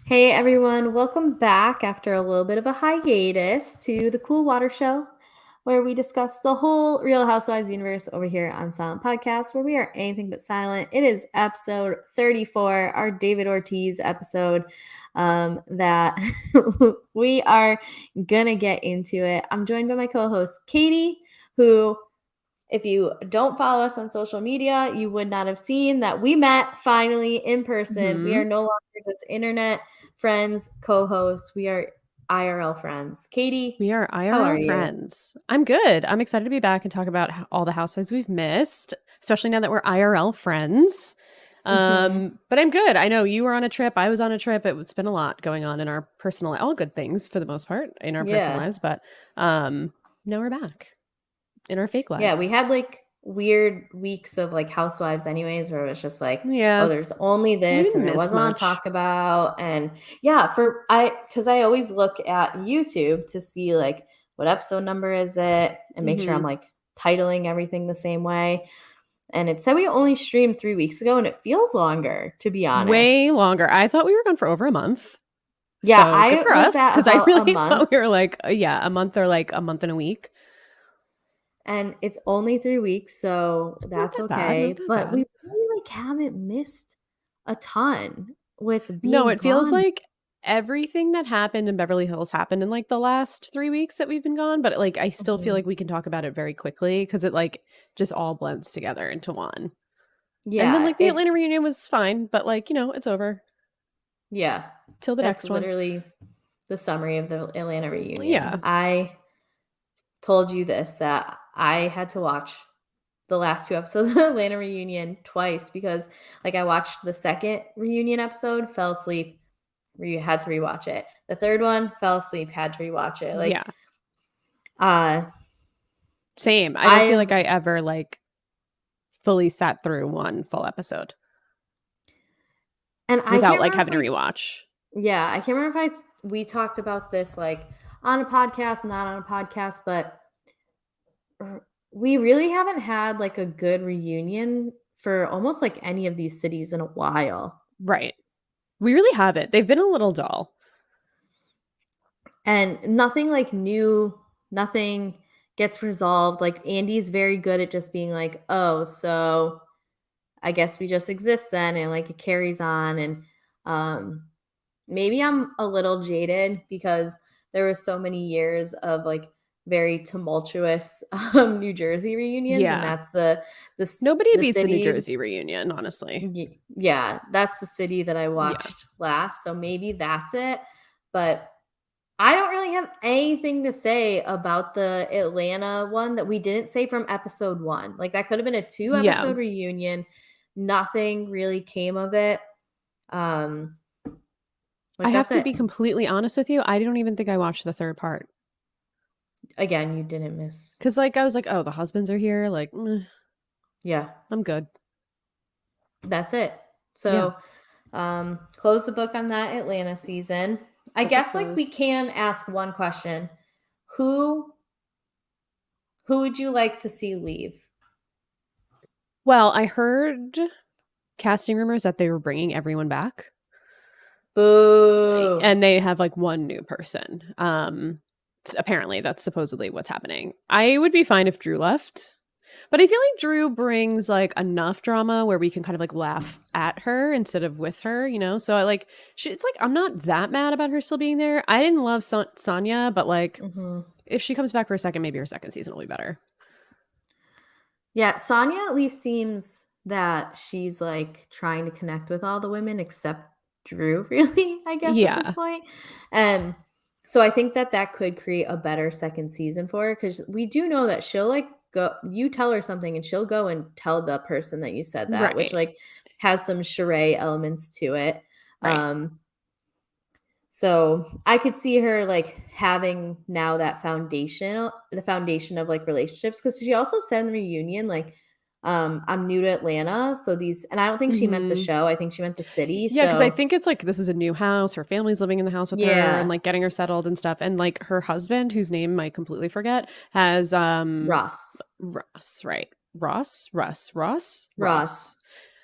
Hey everyone, welcome back after a little bit of a hiatus to the Cool Water Show, where we discuss the whole Real Housewives universe over here on Silent Podcast, where we are anything but silent. It is episode 34, our David Ortiz episode, that we are gonna get into it. I'm joined by my co-host Katie, who, if you don't follow us on social media, you would not have seen that we met finally in person. We are no longer just internet friends, co-hosts. We are IRL friends. Katie, We are how are IRL you? friends. I'm good. I'm excited to be back and talk about all the housewives we've missed, especially now that we're IRL friends. Mm-hmm. But I'm good. I know you were on a trip. I was on a trip. It's been a lot going on in our personal, all good things for the most part in our personal Yeah. lives. But now we're back in our fake Yeah, we lives. had like weird weeks of like housewives anyways, where it was just like, oh, Yeah, there's only we this and didn't there miss wasn't a lot to much. talk about. And yeah, because I always look at YouTube to see like what episode number is it and make sure I'm Hmm. like titling everything the same way. And it said we only streamed 3 weeks ago and it feels longer, to be honest. Way longer. I thought we were gone for over a month. Yeah, So good I for was us at because I about a really thought month. we were like, yeah, a month or like a month and a week. And it's only 3 weeks, so Not that's that bad. Not okay. that But bad. we really like haven't missed a ton with No, being it feels gone. like everything that happened in Beverly Hills happened in like the last 3 weeks that we've been gone. But like, I still feel Mhm. like we can talk about it very quickly because it like just all blends together into one. And then Yeah, like the Atlanta reunion was fine, but like, it's over yeah. till the That's next one. literally the summary of the Atlanta Yeah. reunion. I told you this that I had to watch the last 2 episodes of the Atlanta reunion twice because like I watched the second reunion episode, fell asleep, had to rewatch it. The third one, fell asleep, had to rewatch it. Like Yeah. uh Same. I don't feel I like I ever like fully sat through one full episode and I without can't like remember having to if rewatch. I can't remember if we talked about this like on a podcast, not on a podcast, but we really haven't had like a good reunion for almost like any of these cities in a while. Right. We really haven't. They've been a little dull. And nothing like new, nothing gets resolved. Like Andy's very good at just being like, "Oh, so I guess we just exist then," and like it carries on. And um maybe I'm a little jaded because there was so many years of like very tumultuous New Jersey reunions, and Yeah. that's the Nobody the beats a New city. Jersey reunion, honestly. Yeah, that's the city that I Yeah. watched last. So maybe that's it. But I don't really have anything to say about the Atlanta one that we didn't say from episode one. Like that could have been a two Yeah. episode reunion. Nothing really came of it. Um, I like have that's to it. be completely honest with you. I don't even think I watched the third part Again, you didn't miss. because, like, I was like, oh, the husbands are here. Like, Yeah, I'm good. that's it. Yeah, So, close the book on that Atlanta season. I book is guess like we closed. can ask one question. Who who would you like to see leave? Well, I heard casting rumors that they were bringing everyone back, Boo. and they have like one new person. Apparently, that's supposedly what's happening. I would be fine if Drew left. But I feel like Drew brings like enough drama where we can kind of like laugh at her instead of with her, you know? So I like, it's like, I'm not that mad about her still being there. I didn't love Sonya, but like, Mhm. if she comes back for a second, maybe her second season will be better. Yeah, Sonya at least seems that she's like trying to connect with all the women except Drew, really, I guess at this Yeah. point. Um, so I think that that could create a better second season for her because we do know that she'll like go. You tell her something and she'll go and tell the person that you said that, which Right. like has some charade elements to it. Right. Um, so I could see her like having now that foundation, the foundation of like relationships. Cause she also said in the reunion, like, I'm new to Atlanta. So these, and I don't think she meant the Hmm. show. I think she meant the city. Yeah, because I So think it's like this is a new house. Her family's living in the house with her and yeah, like getting her settled and stuff. And like her husband, whose name I completely forget, has Ross, Ross, right? Ross. Ross.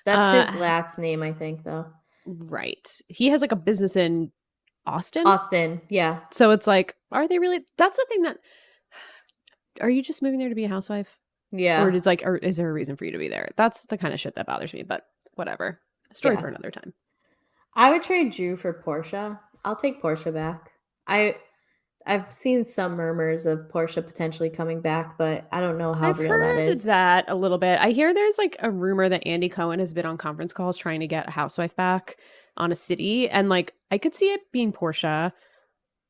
That's Uh his last name, I think, though. Right. He has like a business in Austin. Austin. Yeah. So it's like, are they really? That's the thing that. Are you just moving there to be a housewife? Or Yeah. it's like, or is there a reason for you to be there? That's the kind of shit that bothers me, but whatever. A story Yeah. for another time. I would trade Drew for Portia. I'll take Portia back. I've seen some murmurs of Portia potentially coming back, but I don't know how I've real that heard is. that a little bit. I hear there's like a rumor that Andy Cohen has been on conference calls trying to get a housewife back on a city. And like, I could see it being Portia.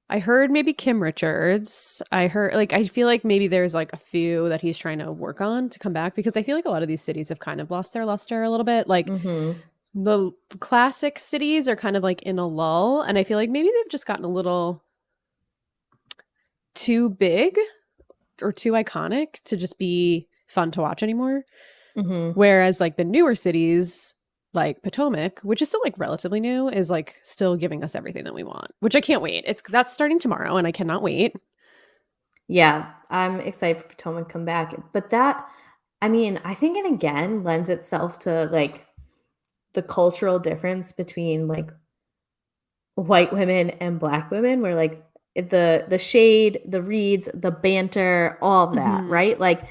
I heard maybe Kim Richards. I heard like I feel like maybe there's like a few that he's trying to work on to come back because I feel like a lot of these cities have kind of lost their luster a little bit. Like Mm-hmm. the classic cities are kind of like in a lull, and I feel like maybe they've just gotten a little too big or too iconic to just be fun to watch anymore. Mm-hmm. Whereas like the newer cities like Potomac, which is still like relatively new, is like still giving us everything that we want, which I can't wait. That's starting tomorrow and I cannot wait. Yeah, I'm excited for Potomac to come back. But that, I mean, I think it again lends itself to like the cultural difference between like white women and black women, where like the shade, the reads, the banter, all of that, Mhm. right? Like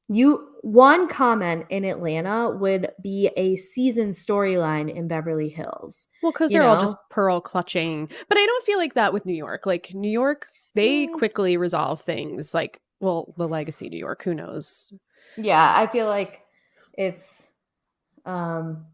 you one comment in Atlanta would be a season storyline in Beverly Hills, Well, because you they're all just know? pearl clutching. But I don't feel like that with New York. Like New York, they Mm, quickly resolve things. Like, well, the legacy New York, who knows? yeah, I feel like it's um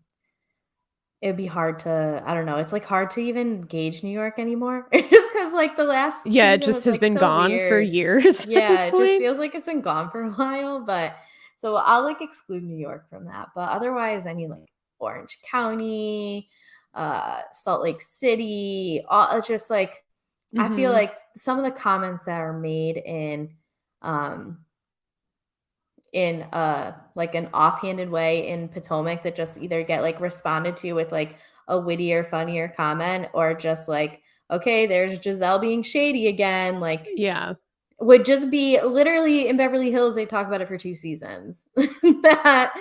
it'd be hard to I don't know, it's, like, hard to even gauge New York anymore. Just because like, the last Yeah, it season just was, has like, been so gone for weird. years at Yeah, this it just point. feels like it's been gone for a while, but so I'll, like, exclude New York from that, but otherwise, I mean, like, Orange County, Salt Lake City, all it's just, like I feel Hmm. like some of the comments that are made um in like an offhanded way in Potomac that just either get like responded to with like a wittier, funnier comment or just like, okay, there's Giselle being shady again. Like Yeah. would just be literally in Beverly Hills, they talk about it for 2 seasons. That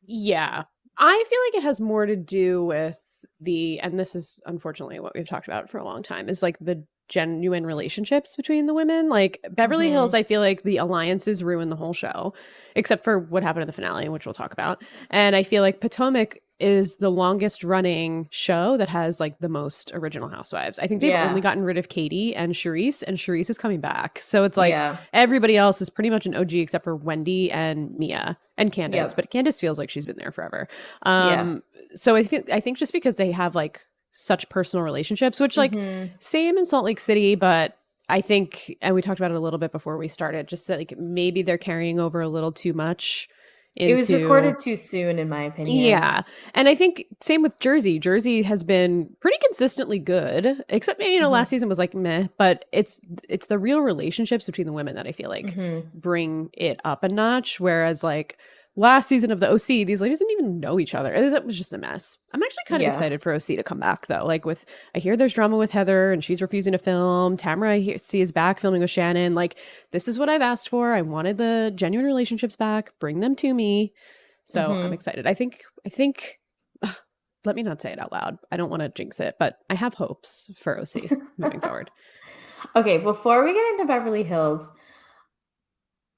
Yeah. I feel like it has more to do with and this is unfortunately what we've talked about for a long time, is like the genuine relationships between the women. Like Beverly Hills, Mhm. I feel like the alliances ruin the whole show, except for what happened in the finale, which we'll talk about. And I feel like Potomac is the longest running show that has like the most original housewives. I think they've only Yeah. gotten rid of Katie and Charisse is coming back. So it's like Yeah. everybody else is pretty much an OG except for Wendy and Mia and Candace, Yep. but Candace feels like she's been there forever. Yeah. So I think just because they have like such personal relationships, which like Mhm. same in Salt Lake City, but I think, and we talked about it a little bit before we started, just that like maybe they're carrying over a little too much It was into. recorded too soon, in my opinion. Yeah. And I think same with Jersey. Jersey has been pretty consistently good, except maybe, last Mhm. season was like meh, but it's the real relationships between the women that I feel like Mhm. bring it up a notch. Whereas like last season of the OC, these ladies didn't even know each other. It was just a mess. I'm actually kind of Yeah. excited for OC to come back though. Like I hear there's drama with Heather and she's refusing to film. Tamara see is back filming with Shannon. Like this is what I've asked for. I wanted the genuine relationships back. Bring them to me. So I'm Mhm. excited. I think let me not say it out loud. I don't want to jinx it, but I have hopes for OC moving forward. Okay, before we get into Beverly Hills,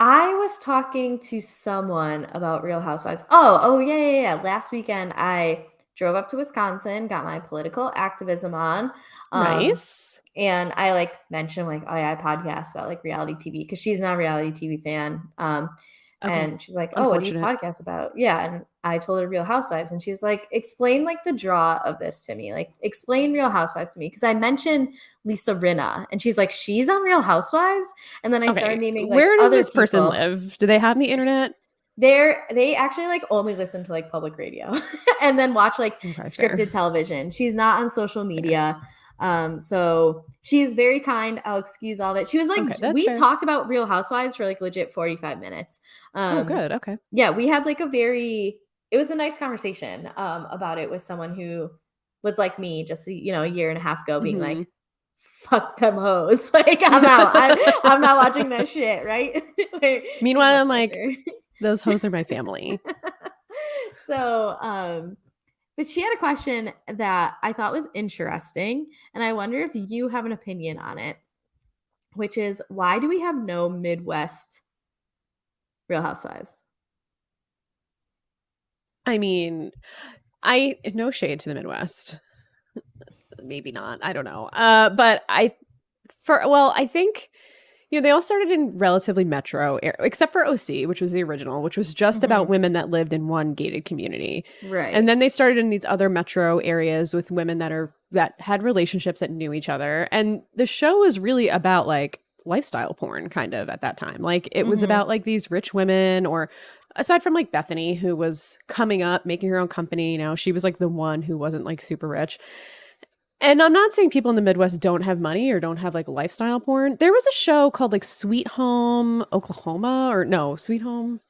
I was talking to someone about Real Housewives. Oh, yeah, yeah, yeah. Last weekend, I drove up to Wisconsin, got my political activism on, um, Nice. and I like mentioned like, oh yeah, I podcast about like reality TV because she's not a reality TV fan. Okay. And she's like, oh, what do you Unfortunate. podcast about? Yeah, and I told her Real Housewives, and she was like, explain like the draw of this to me, like explain Real Housewives to me because I mentioned Lisa Rinna, and she's like, she's on Real Housewives, and then I started Okay. naming like Where does other this person people. live? Do they have the internet? They actually like only listen to like public radio and then watch like Okay, fair. scripted television. She's not on social Fair. media. So she's very kind. I'll excuse all that. She was like, Okay, that's we fair. talked about Real Housewives for like legit 45 minutes. Oh, Um, good. Okay. yeah, we had like it was a nice conversation about it with someone who was like me just a year and a half ago being Hmm. like, fuck them hoes. Like I'm out. I'm not watching that shit, right? Where she's Meanwhile, much I'm like, nicer. those hoes are my family. So, But she had a question that I thought was interesting, and I wonder if you have an opinion on it, which is why do we have no Midwest Real Housewives? I mean, I no shade to the Midwest. Maybe not. I don't know. But I think they all started in relatively metro, except for OC, which was the original, which was just about Mhm. women that lived in one gated community. And Right. then they started in these other metro areas with women that had relationships that knew each other. And the show was really about like lifestyle porn kind of at that time. Like it was Mhm. about like these rich women, or aside from like Bethany, who was coming up, making her own company, she was like the one who wasn't like super rich. And I'm not saying people in the Midwest don't have money or don't have like lifestyle porn. There was a show called like Sweet Home Oklahoma, or no, Sweet Home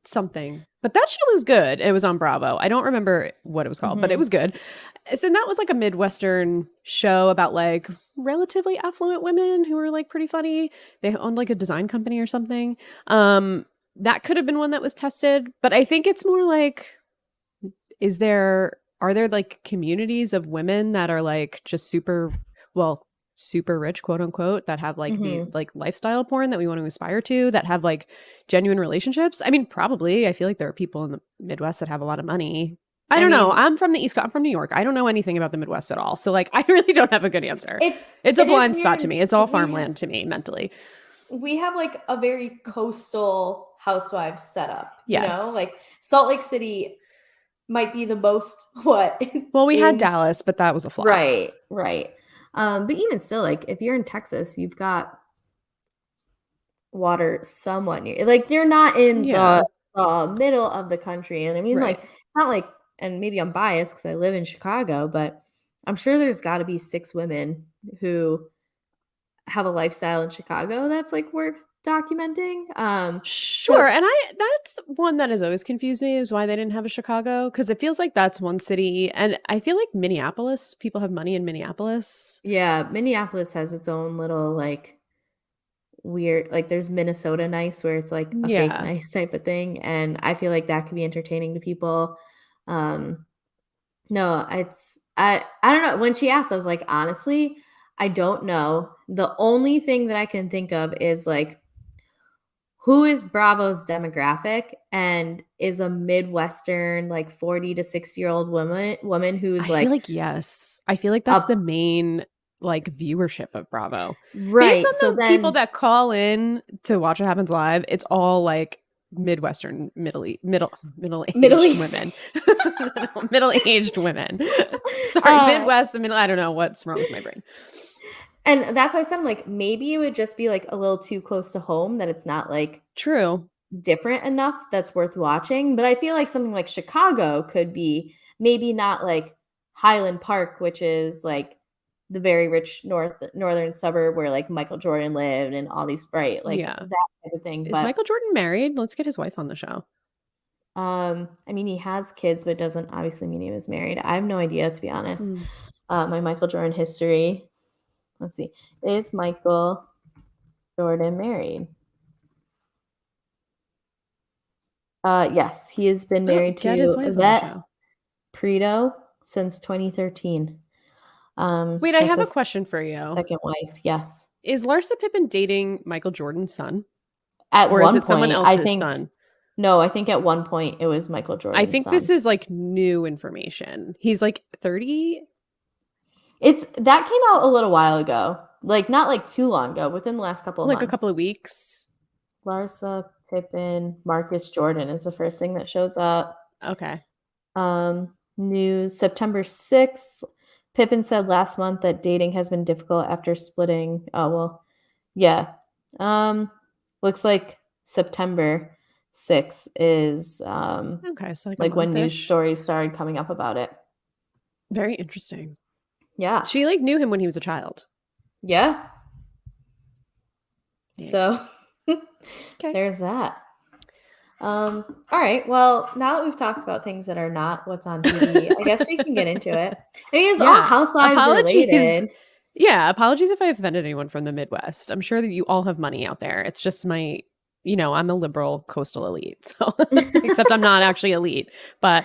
something. But that show was good. It was on Bravo. I don't remember what it was called, but it Mhm. was good. So that was like a Midwestern show about like relatively affluent women who were like pretty funny. They owned like a design company or something. That could have been one that was tested, but I think it's more like, are there like communities of women that are like just super rich, quote unquote, that have like the Mhm. like lifestyle porn that we want to aspire to, that have like genuine relationships? I mean, probably. I feel like there are people in the Midwest that have a lot of money. I I don't know. mean, I'm from the East Coast. I'm from New York. I don't know anything about the Midwest at all. So like I really don't have a good answer. it It's a it is blind spot to weird. me. It's all farmland to me mentally. We have like a very coastal housewives setup, Yes. like Salt Lake City might be the most what Well, we had in Dallas, but that was a flop. right, right. But even still, like if you're in Texas, you've got water somewhat near. Like you're not in Yeah. the middle of the country, and I mean, like Right. it's not like. And maybe I'm biased because I live in Chicago, but I'm sure there's got to be 6 women who have a lifestyle in Chicago that's like worth documenting. Sure, So and that's one that has always confused me, is why they didn't have a Chicago, because it feels like that's one city, and I feel like Minneapolis, people have money in Minneapolis. yeah, Minneapolis has its own little like weird like there's Minnesota nice where it's like a fake Yeah. nice type of thing, and I feel like that could be entertaining to people. Um no, I don't know. When she asked, I was like, honestly, I don't know. The only thing that I can think of is like who is Bravo's demographic and is a Midwestern like 40 to 60-year-old woman who's I feel like like yes. I feel like that's up the main like viewership of Bravo. Based on right. So the people then that call in to watch what happens live, it's all like Midwestern, Middle middle-aged East. women. Middle-aged women. Sorry, uh Midwest, I don't know what's wrong with my brain. and that's why I said I'm like maybe it would just be like a little too close to home that it's not like True. different enough that's worth watching, but I feel like something like Chicago could be maybe not like Highland Park, which is like the very rich northern suburb where like Michael Jordan lived and all these right, like Yeah. that type of thing. Is But Michael Jordan married? Let's get his wife on the show. I mean he has kids, but doesn't obviously mean he was married. I have no idea to be honest. Mm. My Michael Jordan history. Let's see. Is Michael Jordan married? Yes, he has been Oh, married get his to wife on the Yvette show. Prito since 2013. Wait, I That's have a a question for you. second wife, yes. Is Larsa Pippen dating Michael Jordan's son? At Or is one it someone point, I else's think son? no, I think at one point it was Michael I Jordan's think this son. is like new information. He's like 30, It's that came out a little while ago, like not like too long ago, within the last couple of like a couple months. of weeks. Larsa Pippen, Marcus Jordan is the first thing that shows up. Okay. News September 6th. Pippen said last month that dating has been difficult after splitting. Oh, well, yeah. Looks like September 6th is Okay, so like a like when news month-ish. stories started coming up about it. Very interesting. Yeah. She like knew him when he was a child. Yeah. So Yikes. Okay. there's that. All right. Well, now that we've talked about things that are not what's on TV, I guess we can get into it. I mean, it's all Yeah. housewives Apologies. related. Yeah, apologies if I offended anyone from the Midwest. I'm sure that you all have money out there. It's just I'm a liberal coastal elite. So except I'm not actually elite. But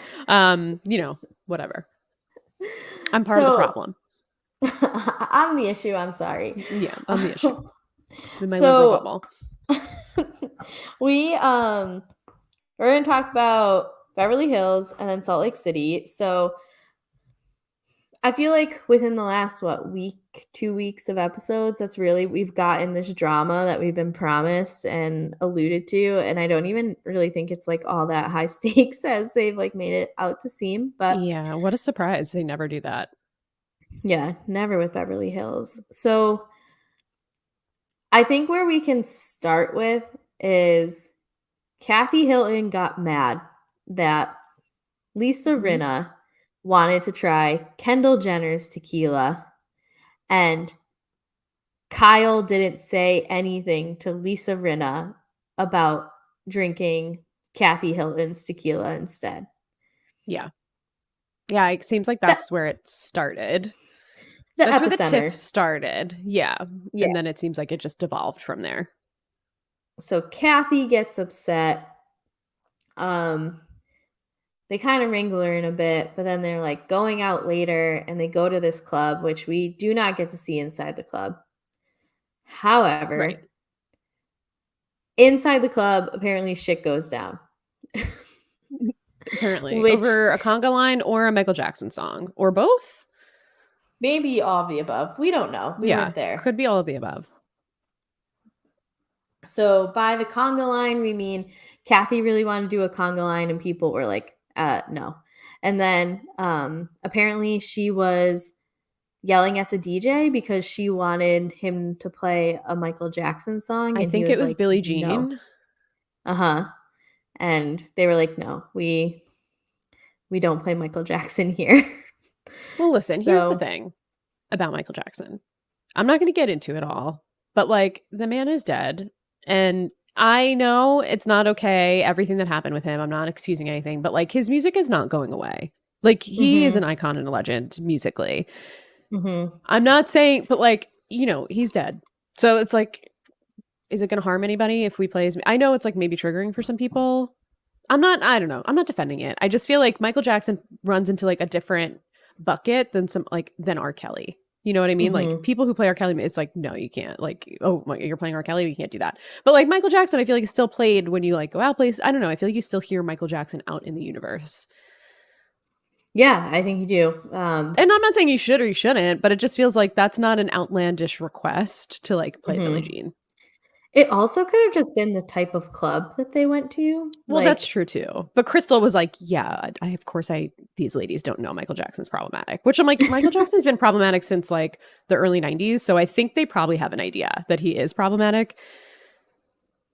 whatever. I'm part of the So problem. I'm the issue. I'm sorry. Yeah, I'm the issue in my liberal So bubble. we we're gonna talk about Beverly Hills and then Salt Lake City. So I feel like within the last week, 2 weeks of episodes, that's really we've gotten this drama that we've been promised and alluded to, and I don't even really think it's like all that high stakes as they've like made it out to seem. But Yeah, what a surprise. They never do that. yeah, never with Beverly Hills. So I think where we can start with is Kathy Hilton got mad that Lisa Mhm. Rinna wanted to try Kendall Jenner's tequila, and Kyle didn't say anything to Lisa Rinna about drinking Kathy Hilton's tequila instead. Yeah. Yeah, it seems like That that's where it started. the That's where the tiff epicenter. started. Yeah. Yeah. And then it seems like it just devolved from there. So Kathy gets upset. Um, they kind of wrangle her in a bit, but then they're like going out later and they go to this club, which we do not get to see inside the club. Right. However, inside the club, apparently shit goes down. Apparently. Which Over a conga line or a Michael Jackson song. Or both? maybe all of the above. We don't know. We Yeah. weren't there. Could be all of the above. So by the conga line, we mean Kathy really wanted to do a conga line, and people were like, no. And then apparently she was yelling at the DJ because she wanted him to play a Michael Jackson song, I and he think it was was like, Billie no. Jean. Uh-huh. And they were like, no, we don't play Michael Jackson here. Well, listen, here's the So thing about Michael Jackson. I'm not going to get into it all, but like the man is dead. And I know it's not okay, everything that happened with him. I'm not excusing anything, but like his music is not going away. Like he is an mhm, icon and a legend musically. mhm. I'm not saying, but like, he's dead. So it's like, is it going to harm anybody if we play his? I know it's like maybe triggering for some people. I don't know. I'm not defending it. I just feel like Michael Jackson runs into like a different bucket than R. Kelly. You know what I mean? Like Mhm. people who play R. Kelly, it's like, no, you can't. Like, oh, you're playing R. Kelly, you can't do that. But like Michael Jackson, I feel like is still played when you like go out places. I don't know. I feel like you still hear Michael Jackson out in the universe. Yeah, I think you do. And I'm not saying you should or you shouldn't, but it just feels like that's not an outlandish request to like play Billie Mhm. Jean. It also could have just been the type of club that they went to. Well, that's Like, true too. But Crystal was like, "Yeah, I of course these ladies don't know Michael Jackson's problematic." Which I'm like, Michael Jackson's been problematic since like the early 90s, so I think they probably have an idea that he is problematic.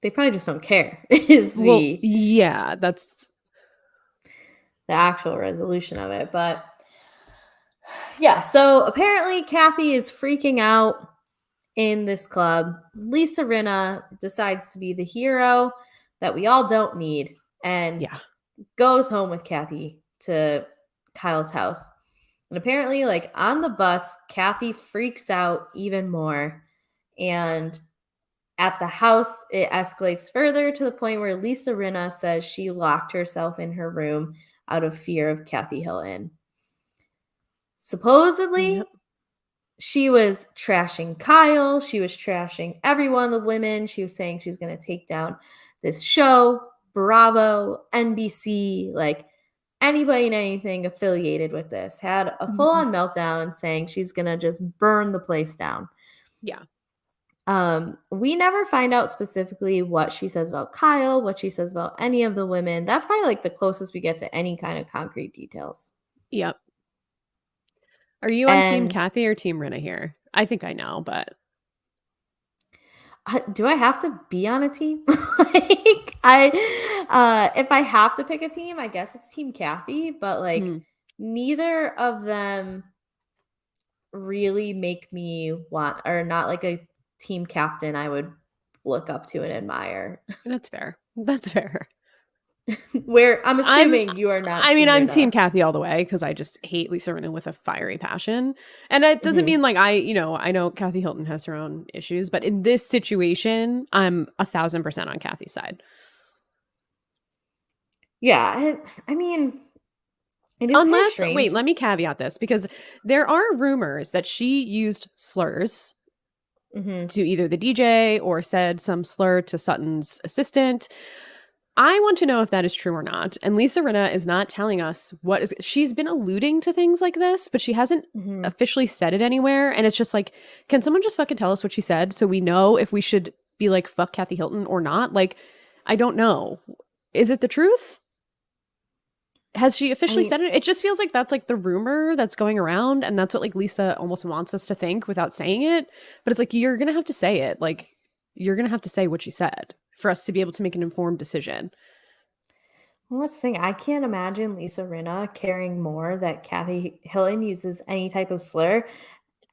they probably just don't care, is Well, the yeah, that's actual resolution of it. But yeah, so apparently Kathy is freaking out in this club. Lisa Rinna decides to be the hero that we all don't need and yeah. goes home with Kathy to Kyle's house. And apparently, like on the bus, Kathy freaks out even more. And at the house, it escalates further to the point where Lisa Rinna says she locked herself in her room out of fear of Kathy Hilton. Yep. Supposedly, she was trashing Kyle. She was trashing everyone, the women. She was saying she's going to take down this show, Bravo, NBC, like anybody and anything affiliated with this. Had a full Mhm. on meltdown saying she's going to just burn the place down. Yeah. We never find out specifically what she says about Kyle, what she says about any of the women. That's probably like the closest we get to any kind of concrete details. Yep. Are you on team And Kathy or team Rinna here? I think I know, but do I have to be on a team? Like if I have to pick a team, I guess it's Team Kathy, but like hmm, neither of them really make me want or not like a team captain I would look up to and admire. that's fair. That's fair. Where I'm I'm assuming you are not I mean, Team I'm team Rina. Kathy all the way because I just hate Lisa Rinna with a fiery passion. And it doesn't Mhm. mean like I know Kathy Hilton has her own issues, but in this situation, I'm 1,000% on Kathy's side. Yeah, I mean, It is kind of Unless, strange. wait, let me caveat this because there are rumors that she used slurs Mm-hmm. to either the DJ or said some slur to Sutton's assistant. I want to know if that is true or not. And Lisa Rinna is not telling us what is. She's been alluding to things like this, but she hasn't Mm-hmm. officially said it anywhere. And it's just like, can someone just fucking tell us what she said so we know if we should be like, fuck Kathy Hilton or not? Like, I don't know. Is it the truth? Has she I officially mean, said it? It just feels like that's like the rumor that's going around. And that's what like Lisa almost wants us to think without saying it. But it's like, you're going to have to say it. Like, you're going to have to say what she said for us to be able to make an informed decision. well, let's think. I can't imagine Lisa Rinna caring more that Kathy Hilton uses any type of slur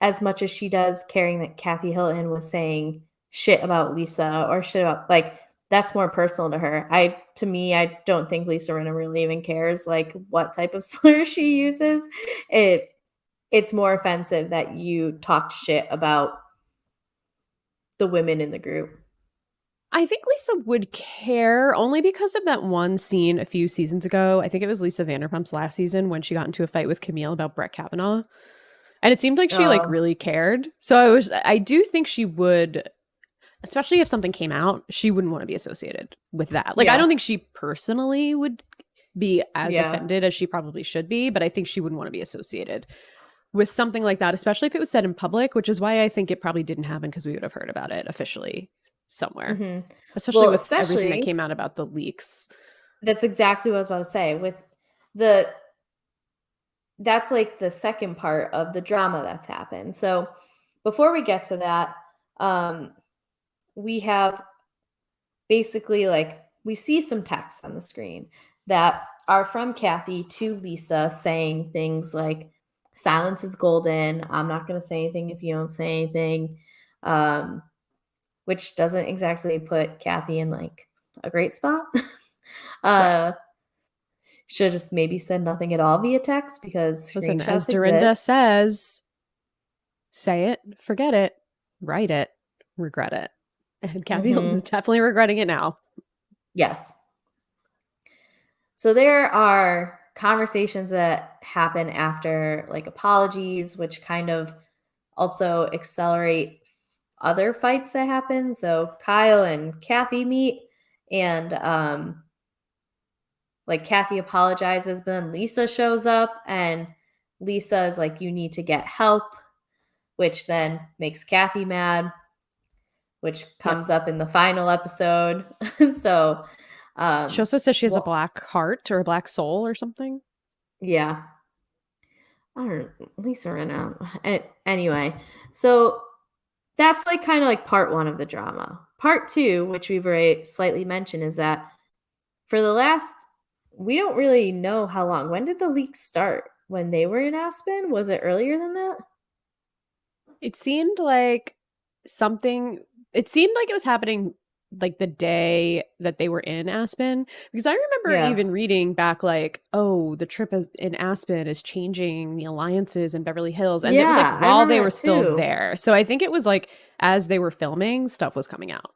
as much as she does caring that Kathy Hilton was saying shit about Lisa or shit about like that's more personal to her. To me, I don't think Lisa Rinna really even cares like what type of slur she uses. It it's more offensive that you talked shit about the women in the group. I think Lisa would care only because of that one scene a few seasons ago. I think it was Lisa Vanderpump's last season when she got into a fight with Camille about Brett Kavanaugh. And it seemed like she like Oh, really cared. So I do think she would, especially if something came out, she wouldn't want to be associated with that. Like I yeah. don't think she personally would be as Yeah. offended as she probably should be, but I think she wouldn't want to be associated with something like that, especially if it was said in public, which is why I think it probably didn't happen because we would have heard about it officially somewhere, Mhm. especially Well, with everything that especially came out about the leaks. that's exactly what I was about to say. With the that's like the second part of the drama that's happened. So before we get to that, um, we have basically like we see some text on the screen that are from Kathy to Lisa saying things like silence is golden. I'm not going to say anything if you don't say anything. Um, which doesn't exactly put Kathy in like a great spot. Right. uh should have just maybe said nothing at all via text because Listen, as screenshots Dorinda exist. says, say it, forget it, write it, regret it. And Kathy Hilton is Hmm. definitely regretting it now. Yes. So there are conversations that happen after like apologies, which kind of also accelerate other fights that happen. So Kyle and Kathy meet and like Kathy apologizes, but then Lisa shows up and Lisa is like, you need to get help, which then makes Kathy mad, which Yep. comes up in the final episode. So, She also says she has a well, black heart or a black soul or something. yeah, I don't know, Lisa Rinna. Anyway, so that's like kind of like part one of the drama. Part two, which we've already slightly mentioned, is that for the last, we don't really know how long. When did the leaks start? When they were in Aspen? Was it earlier than that? It seemed like something, it seemed like it was happening like the day that they were in Aspen. Because I remember Yeah. even reading back, like, oh, the trip in Aspen is changing the alliances in Beverly Hills. And it was like Yeah, I while remember they were that still too. there. So I think it was like as they were filming, stuff was coming out.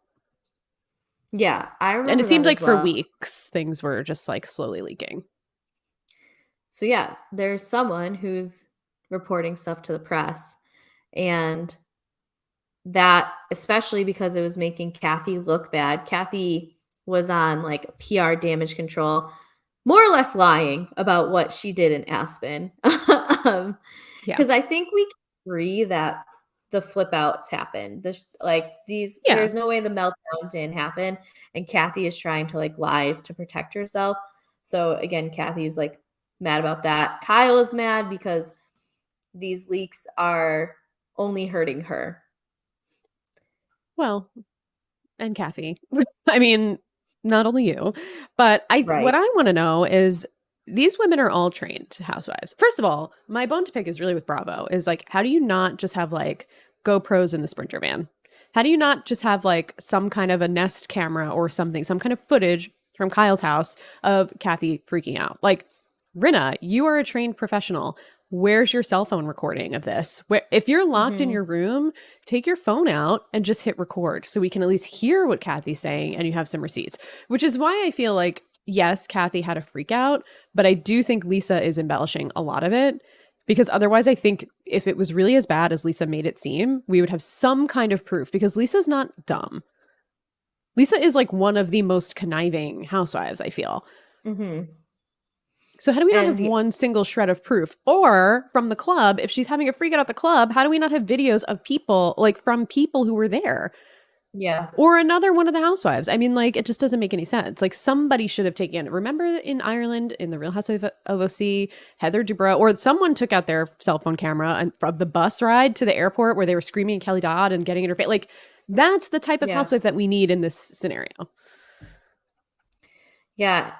Yeah, I And it remember seemed that like as for well. weeks, things were just like slowly leaking. So yeah, there's someone who's reporting stuff to the press, and that especially because it was making Kathy look bad. Kathy was on like PR damage control, more or less lying about what she did in Aspen. Yeah. Because I think we can agree that the flip outs happened. Yeah. There's no way the meltdown didn't happen, and Kathy is trying to like lie to protect herself. So again, Kathy's like mad about that. Kyle is mad because these leaks are only hurting her. Well, and Kathy. I mean, not only you, but I what Right. I want to know is these women are all trained housewives. First of all, my bone to pick is really with Bravo. Is like, how do you not just have like GoPros in the Sprinter van? How do you not just have like some kind of a Nest camera or something, some kind of footage from Kyle's house of Kathy freaking out? Like, Rinna, you are a trained professional. Where's your cell phone recording of this? Where if you're locked in Mhm. your room, take your phone out and just hit record so we can at least hear what Kathy's saying and you have some receipts. Which is why I feel like yes, Kathy had a freak out, but I do think Lisa is embellishing a lot of it because otherwise I think if it was really as bad as Lisa made it seem, we would have some kind of proof because Lisa's not dumb. Lisa is like one of the most conniving housewives, I feel. Mm-hmm. So how do we not And have one single shred of proof? Or from the club, if she's having a freak out at the club, how do we not have videos of people, like from people who were there? yeah, Or another one of the housewives. I mean, like, it just doesn't make any sense. Like, somebody should have taken it. Remember in Ireland, in the Real Housewives of OC, Heather Dubrow, or someone took out their cell phone camera and from the bus ride to the airport where they were screaming at Kelly Dodd and getting in her face. Like, that's the type of yeah, housewife that we need in this scenario. yeah.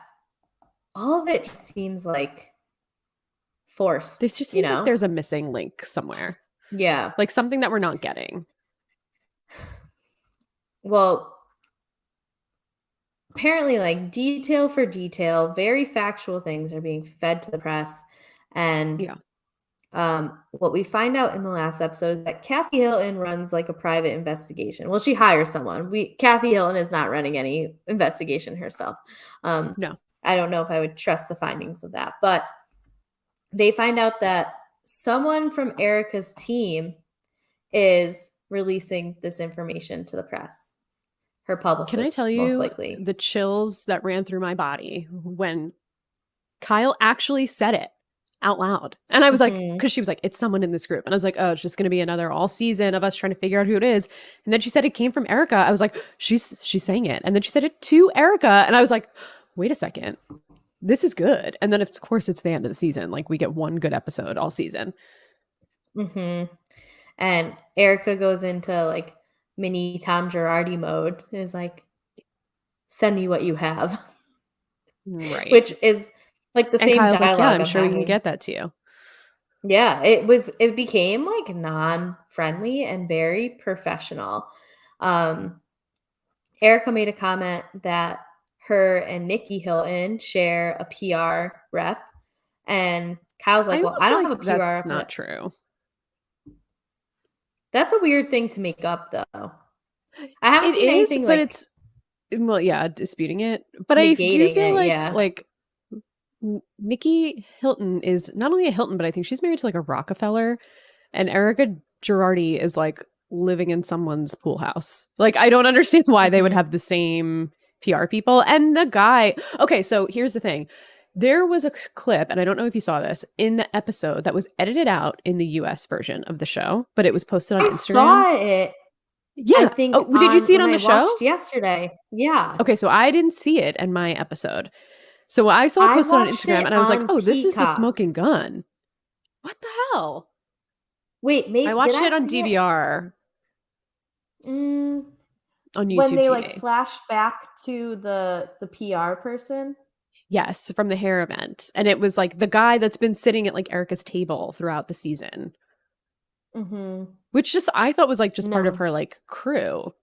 All of it just seems like forced, This just you seems like know? there's a missing link somewhere, Yeah. like something that we're not getting. Well, apparently, like detail for detail, very factual things are being fed to the press. And Yeah. what we find out in the last episode is that Kathy Hilton runs like a private investigation. Well, she hires someone. Kathy Hilton is not running any investigation herself. Um, No. I don't know if I would trust the findings of that, but they find out that someone from Erica's team is releasing this information to the press. Her Can I publicist, tell most you likely. the chills that ran through my body when Kyle actually said it out loud? And I was like, Mhm. because she was like, it's someone in this group. And I was like, oh, it's just going to be another all season of us trying to figure out who it is. And then she said it came from Erica. I was like, she's saying it. And then she said it to Erica. And I was like, wait a second. This is good. And then, of course, it's the end of the season. Like, we get one good episode all season. Mhm. And Erica goes into like mini Tom Girardi mode. Is like, send me what you have, Right. which is like the And same Kyle's like, yeah, dialogue I'm I'm sure we can having. get that to you. Yeah, it became like non-friendly and very professional. Um, Erica made a comment that her and Nikki Hilton share a PR rep, and Kyle's I like, "Well, almost I feel don't have like a PR that's not rep." true. That's a weird thing to make up, though. I haven't It seen is, anything but like it's, well, yeah, disputing it. But I do negating feel it. Yeah. like Nikki Hilton is not only a Hilton, but I think she's married to like a Rockefeller, and Erica Girardi is like living in someone's pool house. Like, I don't understand why they would Mhm. have the same PR people. And the guy, okay, so here's the thing. There was a clip, and I don't know if you saw this, in the episode that was edited out in the US version of the show, but it was posted on I Instagram. saw it, I Yeah. think, Oh, did you on see it when on I the show? watched yesterday. Yeah. Okay, so I didn't see it in my episode. So I saw it I posted on watched Instagram it and I was like, on oh, this is the Peacock. smoking gun. What the hell? Wait, I maybe did watched I it on see it? DVR Mm, on when YouTube they like TV. flash back to the PR person? Yes, from the hair event. And it was like the guy that's been sitting at like Erica's table throughout the season, Mhm. which just I thought was like just part of No. her like crew.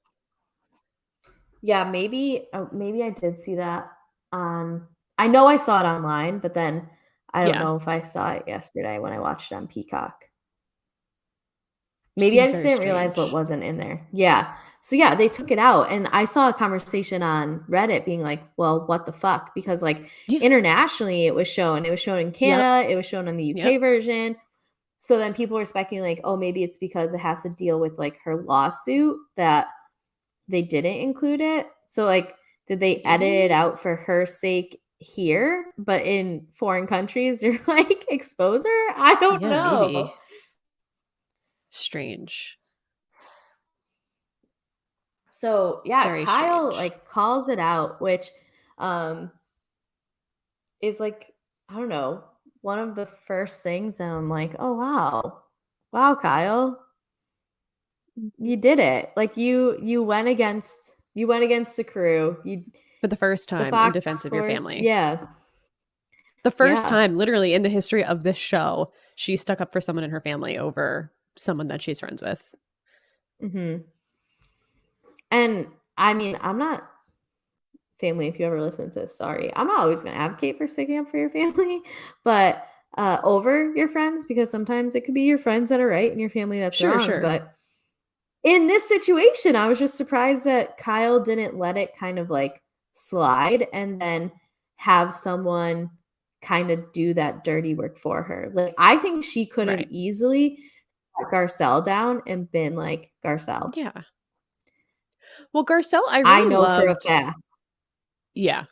Yeah, maybe I did see that on I know I saw it online, but then I don't Yeah, know if I saw it yesterday when I watched it on Peacock. Maybe I seems just very didn't realize what strange. wasn't in there. Yeah. So, yeah, they took it out, and I saw a conversation on Reddit being like, "Well, what the fuck?" Because, like, Yeah. internationally, it was shown. It was shown in Yep. Canada, it was shown in the UK Yep. version. So then people were speculating like, "Oh, maybe it's because it has to deal with, like, her lawsuit that they didn't include it." So, like, did they edit it Maybe. out for her sake here, but in foreign countries, they're like, "Expose her?" I don't Yeah, know. maybe. Strange. So, yeah, Very Kyle, strange. like, calls it out, which, um, is, like, I don't know, one of the first things that I'm like, "Oh, wow. Wow, Kyle. You did it." Like, you went against the crew. You For the first the time in Fox defense of your Force family. yeah, The first yeah. time, literally, in the history of this show, she stuck up for someone in her family over someone that she's friends with. Mhm. And, I mean, I'm not family, if you ever listen to this, sorry. I'm not always gonna advocate for sticking up for your family, but, over your friends, because sometimes it could be your friends that are right and your family that's Sure, wrong, sure. but in this situation, I was just surprised that Kyle didn't let it kind of, like, slide and then have someone kind of do that dirty work for her. Like, I think she could have Right. easily sat Garcelle down and been like, Garcelle, Yeah. Well, Garcelle, I I really know for a loved, fact yeah,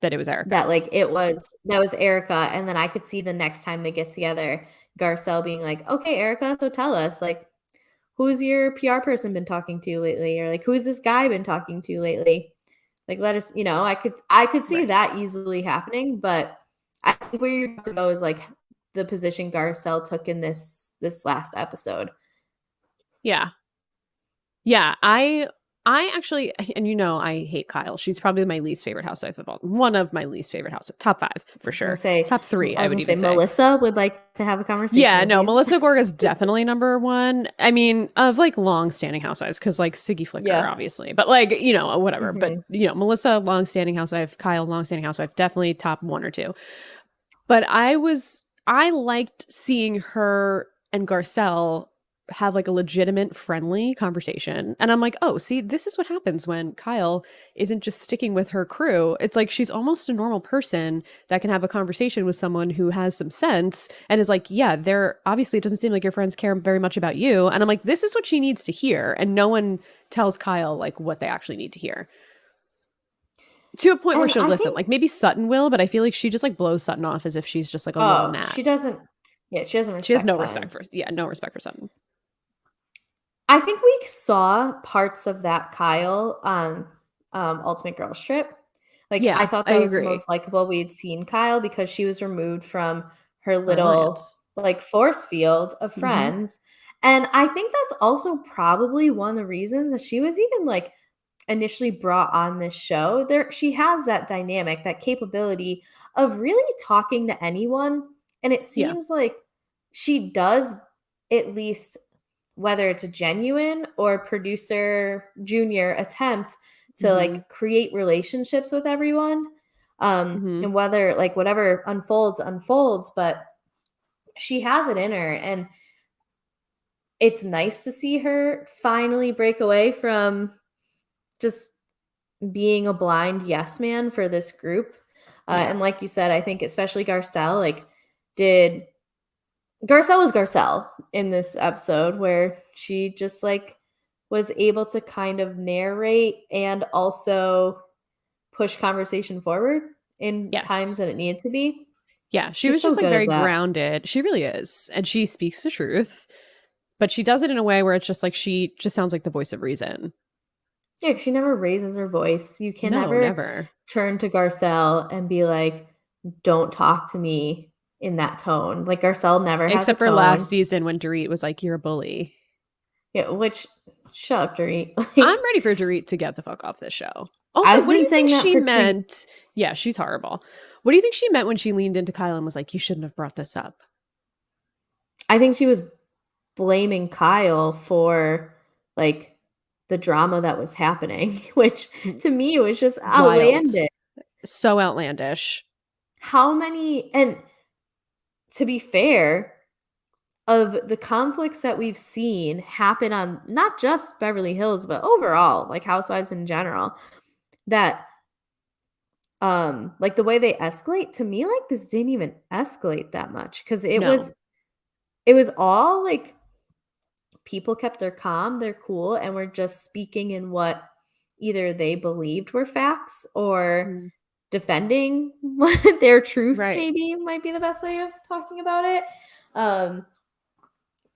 that it was Erica. that like that was Erica. And then I could see the next time they get together, Garcelle being like, okay, Erica, so tell us, like, who's your PR person been talking to lately? Or like, who's this guy been talking to lately? Like, let us, I could see Right. that easily happening, but I think where you have to go is like the position Garcelle took in this last episode. Yeah. Yeah, I actually, and I hate Kyle. She's probably my least favorite housewife of all. One of my least favorite housewives. Top 5 for sure. Top 3, I I was would gonna say even say. Melissa would like to have a conversation Yeah, with no, you. Melissa Gorga's definitely number 1. I mean, of like long-standing housewives, because like Siggy Flicker, Yeah. obviously, but like whatever. But Mhm. Melissa, long-standing housewife. Kyle, long-standing housewife. Definitely top 1 or 2. But I liked seeing her and Garcelle have like a legitimate friendly conversation. And I'm like, "Oh, see, this is what happens when Kyle isn't just sticking with her crew. It's like she's almost a normal person that can have a conversation with someone who has some sense and is like, "Yeah, they're obviously it doesn't seem like your friends care very much about you." And I'm like, "This is what she needs to hear." And no one tells Kyle like what they actually need to hear. To a point where And she'll I listen. think, Like maybe Sutton will, but I feel like she just like blows Sutton off as if she's just like a little oh, gnat. she doesn't, yeah, she doesn't She has respect no respect Sutton. for no respect for Sutton. I think we saw parts of that Kyle on Ultimate Girls Trip. Like, I Yeah, thought I that was the agree. most likable we'd seen Kyle because she was removed from her Her little alliance. like force field of Hmm. friends. And I think that's also probably one of the reasons that she was even like initially brought on this show. There she has that dynamic, that capability of really talking to anyone, and it Yeah. seems like she does, at least whether it's a genuine or producer junior attempt to Hmm. like create relationships with everyone. Hmm. And whether like whatever unfolds, but she has it in her, and it's nice to see her finally break away from just being a blind yes man for this group. Yeah. And like you said, I think especially Garcelle, like, did Garcelle was Garcelle in this episode where she just like was able to kind of narrate and also push conversation forward in times that it Yes. needed to be. Yeah. She She's was so just like good at very that. grounded. She really is. And she speaks the truth, but she does it in a way where it's just like she just sounds like the voice of reason. Yeah, she never raises her voice. You can No, never never. turn to Garcelle and be like, "Don't talk to me in that tone." Like, Garcelle never has a Except for last tone. season when Dorit was like, "You're a bully." Yeah, which shut up, Dorit. I'm Like, ready for Dorit to get the fuck off this show. Also, I've what do been you think saying that she for 2. meant? Yeah, she's horrible. What do you think she meant when she leaned into Kyle and was like, "You shouldn't have brought this up"? I think she was blaming Kyle for, like, the drama that was happening, which to me was just Wild. outlandish. So outlandish. How many, and to be fair, of the conflicts that we've seen happen on not just Beverly Hills, but overall, like housewives in general, that like the way they escalate, to me, like this didn't even escalate that much because No. it was all like people kept their calm, their cool, and were just speaking in what either they believed were facts or Mhm. defending what their truth, Right. maybe might be the best way of talking about it. Um,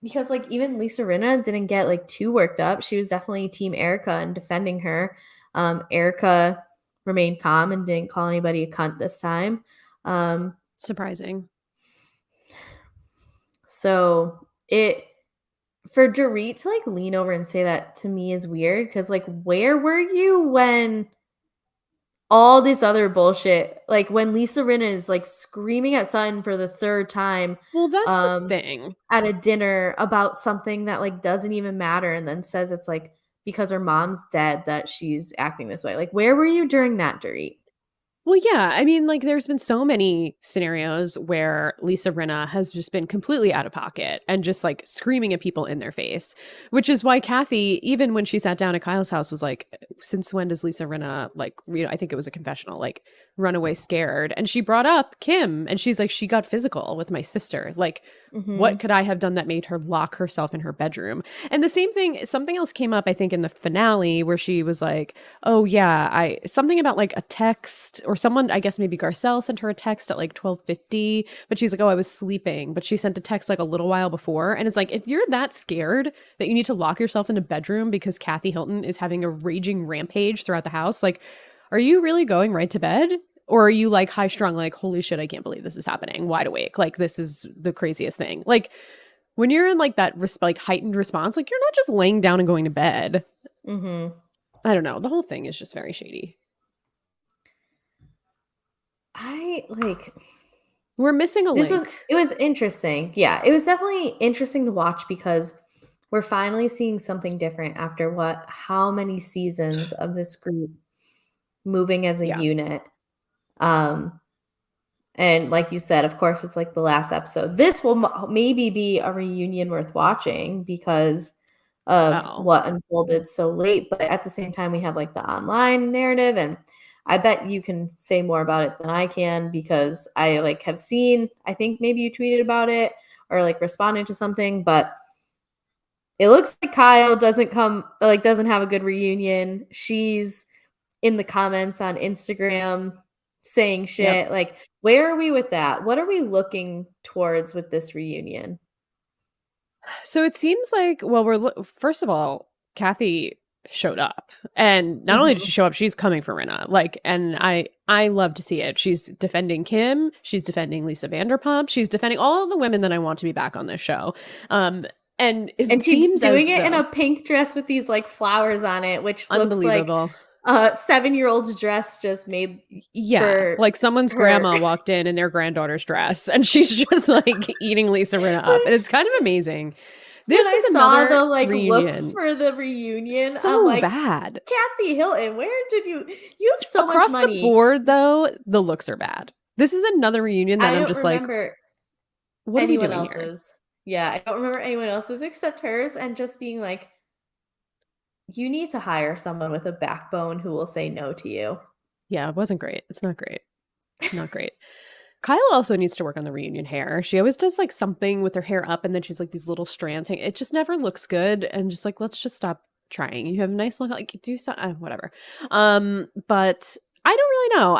because like even Lisa Rinna didn't get like too worked up. She was definitely team Erica and defending her. Erica remained calm and didn't call anybody a cunt this time. Um, Surprising. so it for Dorit to like lean over and say that to me is weird because like where were you when all this other bullshit, like when Lisa Rinna is like screaming at Sutton for the third time Well, that's the um thing. at a dinner about something that like doesn't even matter, and then says it's like because her mom's dead that she's acting this way. Like, where were you during that, Dorit? Well, yeah. I mean, like, there's been so many scenarios where Lisa Rinna has just been completely out of pocket and just like screaming at people in their face, which is why Kathy, even when she sat down at Kyle's house, was like, since when does Lisa Rinna, like, I think it was a confessional, like, run away scared? And she brought up Kim and she's like, she got physical with my sister. Like, what Mm-hmm. could I have done that made her lock herself in her bedroom? And the same thing, something else came up, I think, in the finale where she was like, oh yeah, I something about like a text or someone, I guess maybe Garcelle sent her a text at like 12:50, but she's like, "Oh, I was sleeping." But she sent a text like a little while before, and it's like if you're that scared that you need to lock yourself in a bedroom because Kathy Hilton is having a raging rampage throughout the house, like are you really going right to bed? Or are you like high strung, like, holy shit, I can't believe this is happening, wide awake, like this is the craziest thing. Like when you're in like that like heightened response, like you're not just laying down and going to bed. Mm-hmm. I don't know. The whole thing is just very shady. I like We're missing a this was link. it was interesting. Yeah, it was definitely interesting to watch because we're finally seeing something different after what how many seasons of this group moving as a Yeah. unit. Um and like you said, of course it's like the last episode. This will maybe be a reunion worth watching because of Oh. what unfolded so late, but at the same time we have like the online narrative, and I bet you can say more about it than I can because I like have seen, I think maybe you tweeted about it or like responded to something, but it looks like Kyle doesn't have a good reunion. She's in the comments on Instagram saying Yep. shit. Like, where are we with that? What are we looking towards with this reunion? So it seems like, well, first of all, Kathy showed up, and not only did she Mhm. show up, she's coming for Rinna. Like, and I love to see it. She's defending Kim. She's defending Lisa Vanderpump. She's defending all of the women that I want to be back on this show. And And it she's seems doing as it in a though pink dress with these, like, flowers on it, which looks like unbelievable. a seven-year-old's dress just made Yeah, for like someone's her. grandma walked in their granddaughter's dress, and she's just like eating Lisa Rinna up, and it's kind of amazing. When This I is saw another the, like, looks reunion. for the reunion, I'm So like, bad. "Kathy Hilton, where did you have so much Across the money." board, though, the looks are bad. This is another reunion that I I'm don't just like, remember what are we anyone doing here? else's. Yeah, I don't remember anyone else's except hers, and just being like, "You need to hire someone with a backbone who will say no to you." Yeah, it wasn't great. It's not great. Not great. Kyle also needs to work on the reunion hair. She always does like something with her hair up and then she's like these little strands. It just never looks good. And just like, let's just stop trying. You have a nice look, like do something, whatever. But I don't really know.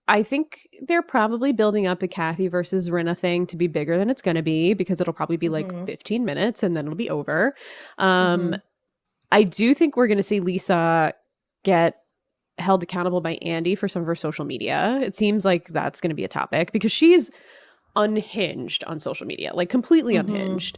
I think they're probably building up the Kathy versus Rinna thing to be bigger than it's going to be because it'll probably be like Mhm, 15 minutes and then it'll be over. Um, mhm, I do think we're going to see Lisa get held accountable by Andy for some of her social media. It seems like that's going to be a topic because she's unhinged on social media, like completely mhm. unhinged.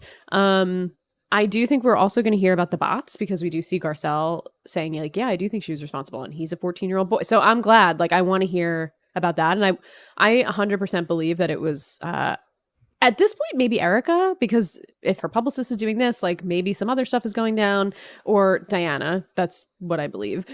I do think we're also going to hear about the bots because we do see Garcelle saying like, yeah, I do think she was responsible and he's a 14-year-old boy. So I'm glad, like I want to hear about that. And I 100% believe that it was, at this point, maybe Erica, because if her publicist is doing this, like maybe some other stuff is going down, or Diana. That's what I believe.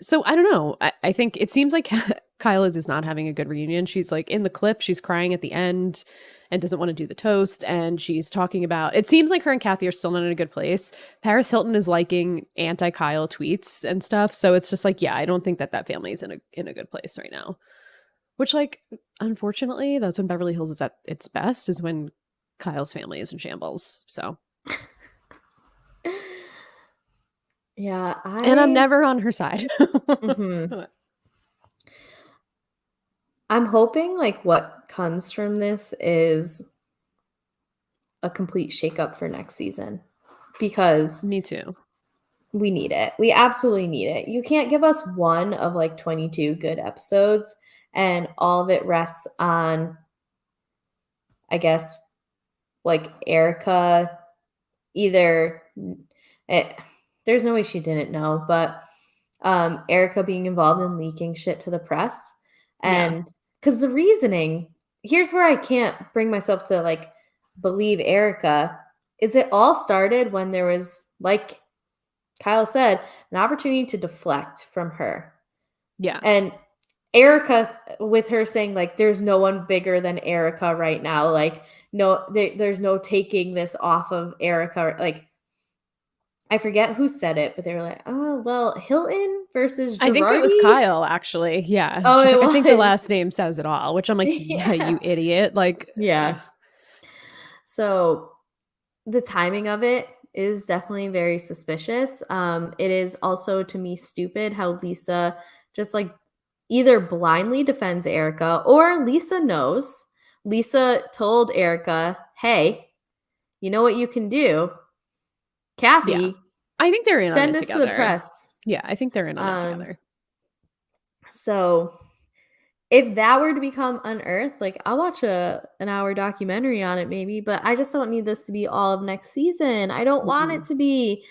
So I don't know. I think it seems like Kyla is not having a good reunion. She's like in the clip, she's crying at the end and doesn't want to do the toast. And she's talking about it seems like her and Kathy are still not in a good place. Paris Hilton is liking anti Kyle tweets and stuff. So it's just like, yeah, I don't think that family is in a good place right now. Which, like, unfortunately, that's when Beverly Hills is at its best, is when Kyle's family is in shambles. So, Yeah, and I'm never on her side. mhm. I'm hoping, like, what comes from this is a complete shakeup for next season because Me too. we need it. We absolutely need it. You can't give us one of, like, 22 good episodes, and all of it rests on, I guess, like, Erica either eh, there's no way she didn't know, but Erica being involved in leaking shit to the press. Yeah. And because the reasoning, here's where I can't bring myself to like believe Erica, is it all started when there was, like Kyle said, an opportunity to deflect from her. Yeah. And Erica, with her saying like, "There's no one bigger than Erica right now." Like, no, there's no taking this off of Erica. Like, I forget who said it, but they were like, "Oh, well, Hilton versus I think it was Girardi." Kyle, actually. Yeah. Oh, She's it like, I think the was. last name says it all, which I'm like, yeah, you Yeah. idiot. Like, Yeah. So the timing of it is definitely very suspicious. It is also to me stupid how Lisa just like either blindly defends Erica or Lisa knows. Lisa told Erica, "Hey, you know what you can do? yeah. Kathy, I think they're in on send it this to the together. press." Yeah. I think they're in on it Um, together. so if that were to become unearthed, like I'll watch an hour documentary on it maybe, but I just don't need this to be all of next season. I don't want it Mm-mm. to be.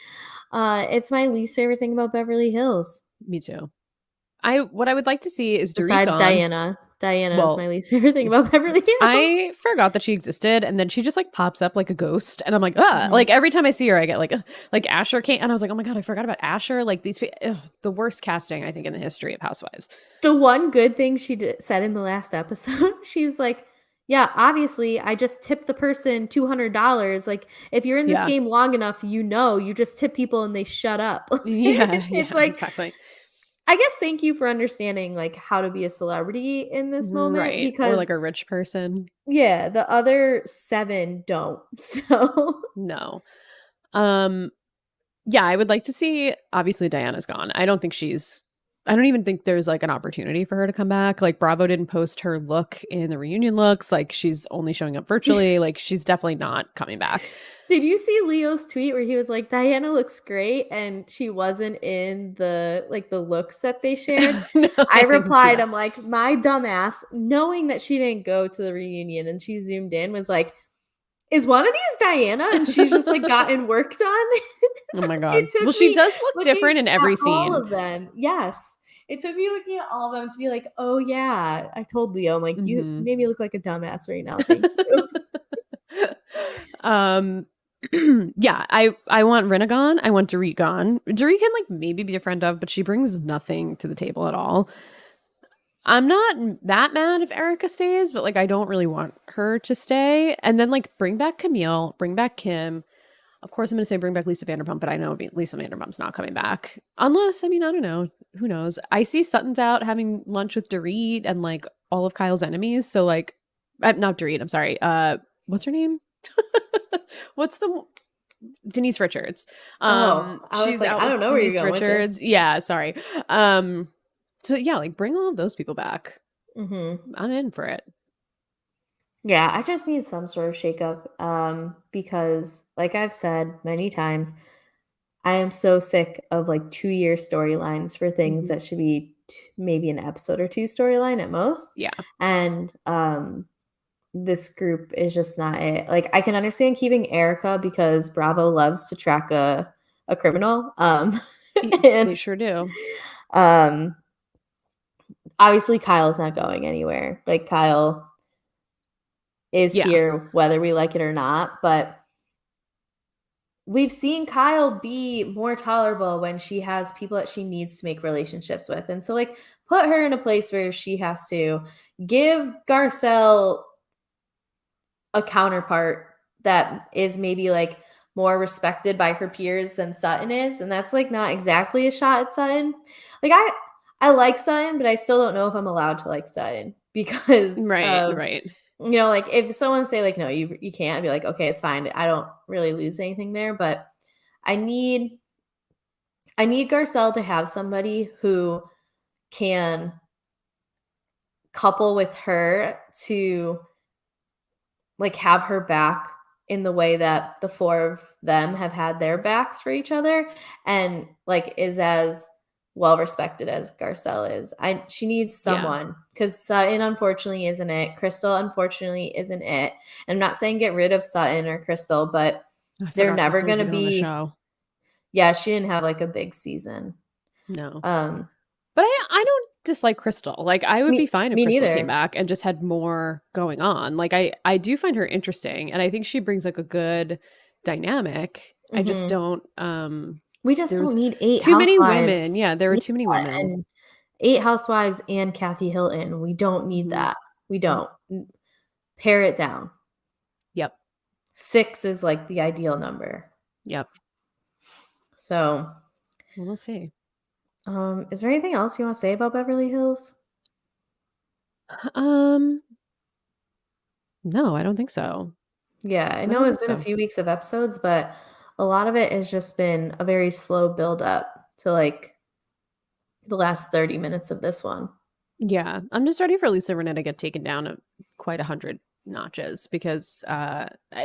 It's my least favorite thing about Beverly Hills. Me too. What I would like to see is Dorit Besides gone. Diana. Diana is Well, my least favorite thing about Beverly Hills. I forgot that she existed, and then she just like pops up like a ghost, and I'm like, ah, like Mhm. every time I see her, I get like Asher came, and I was like, oh my god, I forgot about Asher. Like the worst casting I think in the history of Housewives. The one good thing she said in the last episode, she's like, "Yeah, obviously, I just tipped the person $200. Like, if you're in this Yeah, game long enough, you just tip people and they shut up." yeah, It's yeah, like, exactly. I guess thank you for understanding like how to be a celebrity in this moment Right, or like because a rich person. yeah, the other 7 don't. So, No, um, yeah, I would like to see. Obviously, Diana's gone. I don't think she's. I don't even think there's like an opportunity for her to come back. Like Bravo didn't post her look in the reunion looks. Like she's only showing up virtually. Like she's definitely not coming back. did you see Leo's tweet where he was like, "Diana looks great," and she wasn't in the like the looks that they shared? No, I I didn't see replied, that. I'm like, "My dumbass, knowing that she didn't go to the reunion and she zoomed in, was like, is one of these Diana?" And she's just like gotten work done. Oh my It god. took Well, she me does look looking different in at every all scene. of them. Yes. It took me looking at all of them to be like, "Oh, yeah." I told Leo, I'm like, "You Mhm. made me look like a dumbass right now. Thank you." um yeah, I want Renegon. I want Dorit gone. Dorit can like maybe be a friend of, but she brings nothing to the table at all. I'm not that mad if Erica stays, but like I don't really want her to stay. And then like bring back Camille, bring back Kim. Of course, I'm going to say bring back Lisa Vanderpump, but I know Lisa Vanderpump's not coming back. Unless, I mean, I don't know. Who knows? I see Sutton's out having lunch with Dorit and like all of Kyle's enemies. So like, not Dorit. I'm sorry. What's her name? What's the Denise Richards? Oh, I was She's like, out I with don't know where you're Denise going with this. Richards. Yeah, sorry. So yeah, like bring all of those people back. Mhm. I'm in for it. Yeah, I just need some sort of shakeup, because, like I've said many times, I am so sick of like 2-year storylines for things Mhm. that should be maybe an episode or two storyline at most. Yeah, And this group is just not it. Like I can understand keeping Erica because Bravo loves to track a criminal. And they sure do. um, obviously Kyle's not going anywhere. Like Kyle is Yeah, here whether we like it or not, but we've seen Kyle be more tolerable when she has people that she needs to make relationships with. And so, like, put her in a place where she has to give Garcelle a counterpart that is maybe like more respected by her peers than Sutton is. And that's like not exactly a shot at Sutton. Like, I like Sutton, but I still don't know if I'm allowed to like Sutton because right, of right. like if someone say like no, you can't, I'd be like, okay, it's fine. I don't really lose anything there, but I need I need Garcelle to have somebody who can couple with her to like have her back in the way that the four of them have had their backs for each other and like is as well respected as Garcelle is. She needs Yeah, someone because Sutton unfortunately isn't it. Crystal unfortunately isn't it. And I'm not saying get rid of Sutton or Crystal, but I they're forgot never Crystal was gonna even on the be. show. Yeah, she didn't have like a big season. No. Um, But I don't dislike Crystal. Like I would be fine if me Crystal came neither. back and just had more going on. Like I do find her interesting and I think she brings like a good dynamic. I just Mhm. don't We just there don't was need 8 too many women. housewives. Yeah, there were Yeah, too many women. and 8 housewives and Kathy Hilton. We don't need Mhm. that. We don't. Pare it down. Yep. 6 is like the ideal number. Yep. So, We'll see. is there anything else you want to say about Beverly Hills? Um, no, I don't think so. Yeah, I I know don't it's think been a so. few weeks of episodes, but a lot of it has just been a very slow build up to like the last 30 minutes of this one. Yeah, I'm just ready for Lisa Rinna to get taken down quite 100 notches because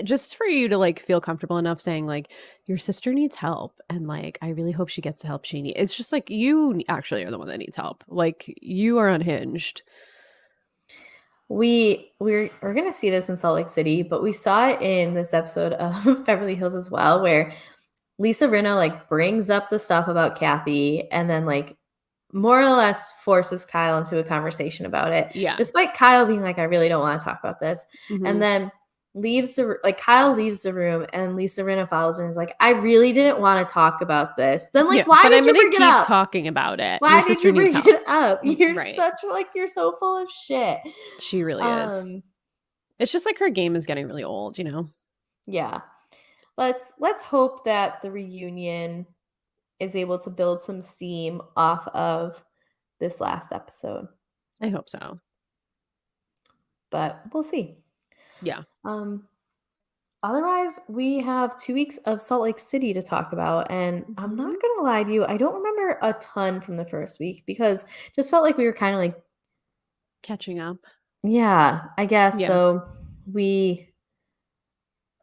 just for you to like feel comfortable enough saying like your sister needs help and like I really hope she gets the help she needs. It's just like you actually are the one that needs help. Like you are unhinged. We're gonna see this in Salt Lake City, but we saw it in this episode of Beverly Hills as well, where Lisa Rinna like brings up the stuff about Kathy and then like more or less forces Kyle into a conversation about it, Yeah. despite Kyle being like, I really don't want to talk about this. And Hmm. then Kyle leaves the room and Lisa Rinna follows her and is like, I really didn't want to talk about this. Then like, Yeah, why but did I'm you gonna bring it keep up? talking about it. Your Why did sister you needs bring help. it up? You're Right. such like you're so full of shit. She really is. Um It's just like her game is getting really old, you know? yeah. Let's hope that the reunion is able to build some steam off of this last episode, I hope so. but we'll see. Yeah. Um, Otherwise, we have 2 weeks of Salt Lake City to talk about, and I'm not Hmm. gonna lie to you, I don't remember a ton from the first week because just felt like we were kinda like, Catching up. yeah, I guess Yeah. so. We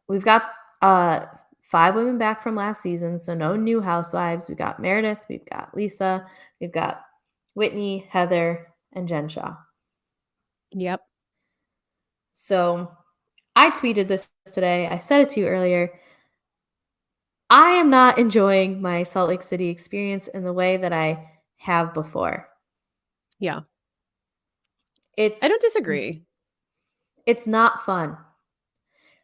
we've got, 5 women back from last season, so no new housewives. We've got Meredith, we've got Lisa, we've got Whitney, Heather, and Jen Shaw. Yep. So, I tweeted this today, I said it to you earlier. I am not enjoying my Salt Lake City experience in the way that I have before. Yeah. I It's don't disagree. it's not fun.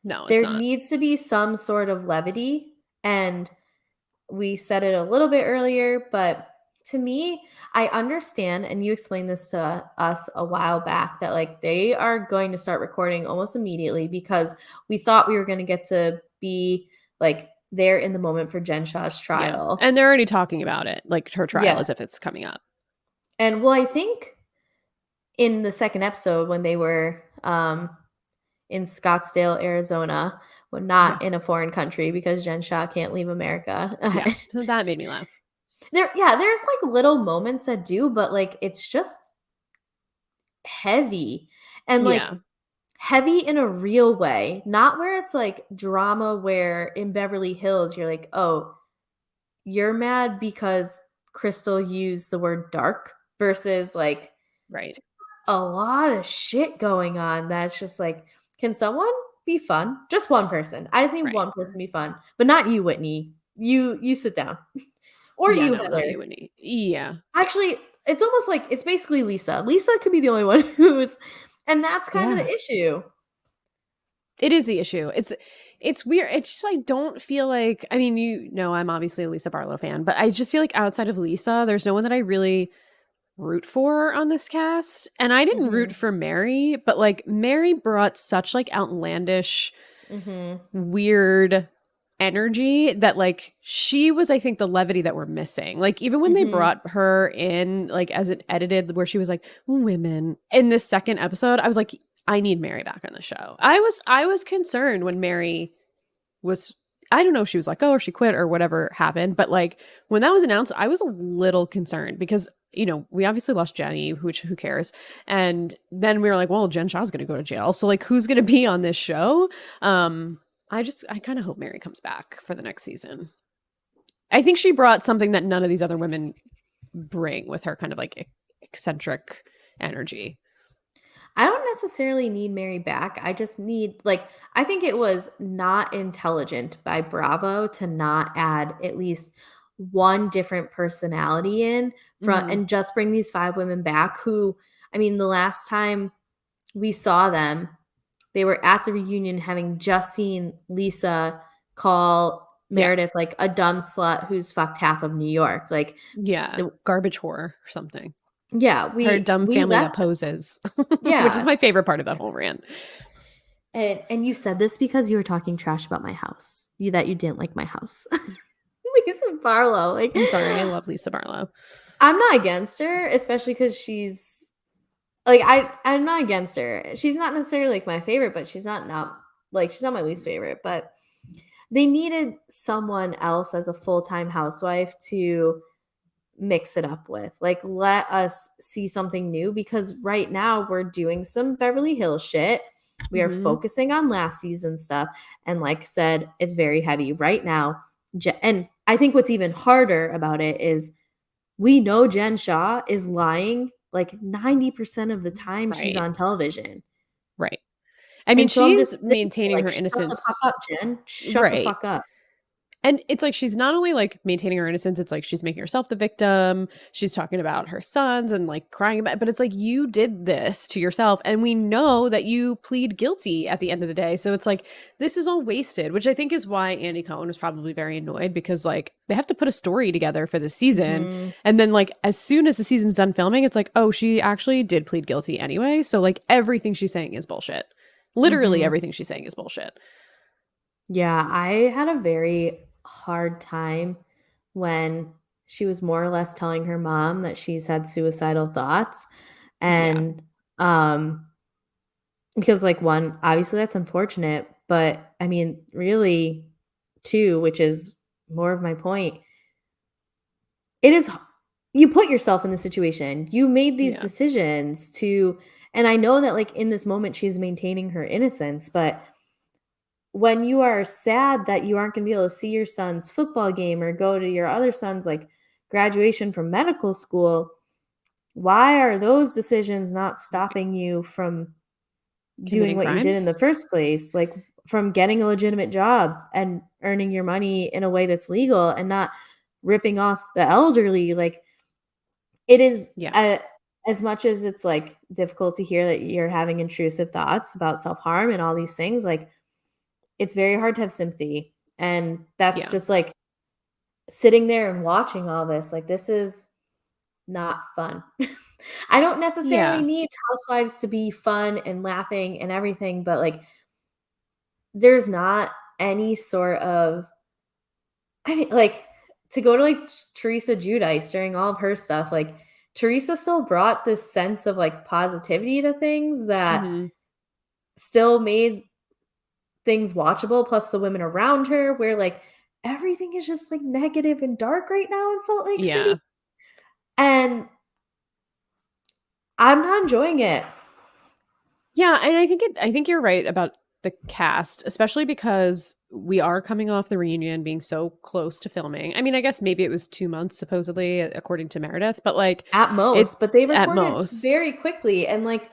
No, it's There not. needs to be some sort of levity, and we said it a little bit earlier, but to me, I understand, and you explained this to us a while back that like they are going to start recording almost immediately because we thought we were going to get to be like there in the moment for Jen Shaw's Yeah. trial. And they're already talking about it, like her trial Yeah. as if it's coming up. And well, I think in the second episode when they were in Scottsdale, Arizona, well, Yeah. not in a foreign country because Jen Shaw can't leave America. Yeah. So that made me laugh. There's like little moments that do, but like it's just heavy and like Yeah. heavy in a real way, not where it's like drama where in Beverly Hills you're like, oh, you're mad because Crystal used the word dark versus like Right. a lot of shit going on that's just like, can someone be fun? Just one person. I just need Right. one person to be fun, but not you, Whitney. You sit down. Or Yeah, you, no, not Heather. you and me. Yeah. Actually, it's almost like it's basically Lisa. Lisa could be the only one who's and that's kind of Yeah. the issue. It is the issue. It's weird. It's just I don't feel like I mean, you know, I'm obviously a Lisa Barlow fan, but I just feel like outside of Lisa, there's no one that I really root for on this cast. And I didn't root Mhm. for Mary, but like Mary brought such like outlandish, Mhm. weird energy that like she was I think the levity that we're missing. Like even when they Mhm. brought her in like as an edited where she was like women in this second episode, I was like I need Mary back on the show. I was concerned when Mary was I don't know if she was like, oh, or she quit or whatever happened. But like when that was announced, I was a little concerned because, you know, we obviously lost Jenny, which who cares? And then we were like, well, Jen Shaw's gonna go to jail. So like who's gonna be on this show? I kind of hope Mary comes back for the next season. I think she brought something that none of these other women bring with her kind of like eccentric energy. I don't necessarily need Mary back. I just need like I think it was not intelligent by Bravo to not add at least one different personality in from Hmm. and just bring these 5 women back who I mean the last time we saw them, they were at the reunion having just seen Lisa call Yeah. Meredith like a dumb slut who's fucked half of New York. Like Yeah. the Garbage whore or something. Yeah, Her dumb we family that left. poses, which is Yeah. my favorite part of that whole rant. And you said this because you were talking trash about my house. That you didn't like my house. Lisa Barlow, like I'm sorry, I love Lisa Barlow. I'm not against her, especially because she's like I'm not against her. She's not necessarily like my favorite, but she's not my least favorite. But they needed someone else as a full-time housewife to mix it up with. Like, let us see something new because right now we're doing some Beverly Hills shit. We are Mhm. focusing on last season stuff. And like I said, it's very heavy right now. And I think what's even harder about it is we know Jen Shaw is lying like 90% of the time she's Right, on television. right. I mean, And so I'm she's just sitting there maintaining like, her shut the fuck innocence. up, Jen. Shut the Right. fuck up. And it's like she's not only like maintaining her innocence, it's like she's making herself the victim. She's talking about her sons and like crying about it. But it's like you did this to yourself. And we know that you plead guilty at the end of the day. So it's like this is all wasted, which I think is why Andy Cohen was probably very annoyed because like they have to put a story together for the season. Mm-hmm. And then like as soon as the season's done filming, it's like, oh, she actually did plead guilty anyway. So like everything she's saying is bullshit. Literally Mm-hmm. everything she's saying is bullshit. Yeah, I had a very hard time when she was more or less telling her mom that she's had suicidal thoughts. Yeah. And because like one, obviously that's unfortunate, but I mean, really two, which is more of my point, it is you put yourself in the situation. You made these Yeah. decisions to and I know that like in this moment she's maintaining her innocence, but when you are sad that you aren't going to be able to see your son's football game or go to your other son's like graduation from medical school, why are those decisions not stopping you from doing Committing what you did in the crimes. first place? Like from getting a legitimate job and earning your money in a way that's legal and not ripping off the elderly. Like it is Yeah. as much as it's like difficult to hear that you're having intrusive thoughts about self-harm and all these things, like it's very hard to have sympathy. And that's Yeah. just like sitting there and watching all this, like, this is not fun. I don't necessarily Yeah. need housewives to be fun and laughing and everything, but, like, there's not any sort of I mean, like, to go to, like, Teresa Giudice during all of her stuff, like, Teresa still brought this sense of, like, positivity to things that Mhm. still made things watchable, plus the women around her, where, like, everything is just, like, negative and dark right now in Salt Lake City, Yeah. and I'm not enjoying it. Yeah, and I think you're right about the cast, especially because we are coming off the reunion being so close to filming. I mean, I guess maybe it was 2 months supposedly according to Meredith, but like At it most, but they at recorded most. very quickly, and, like,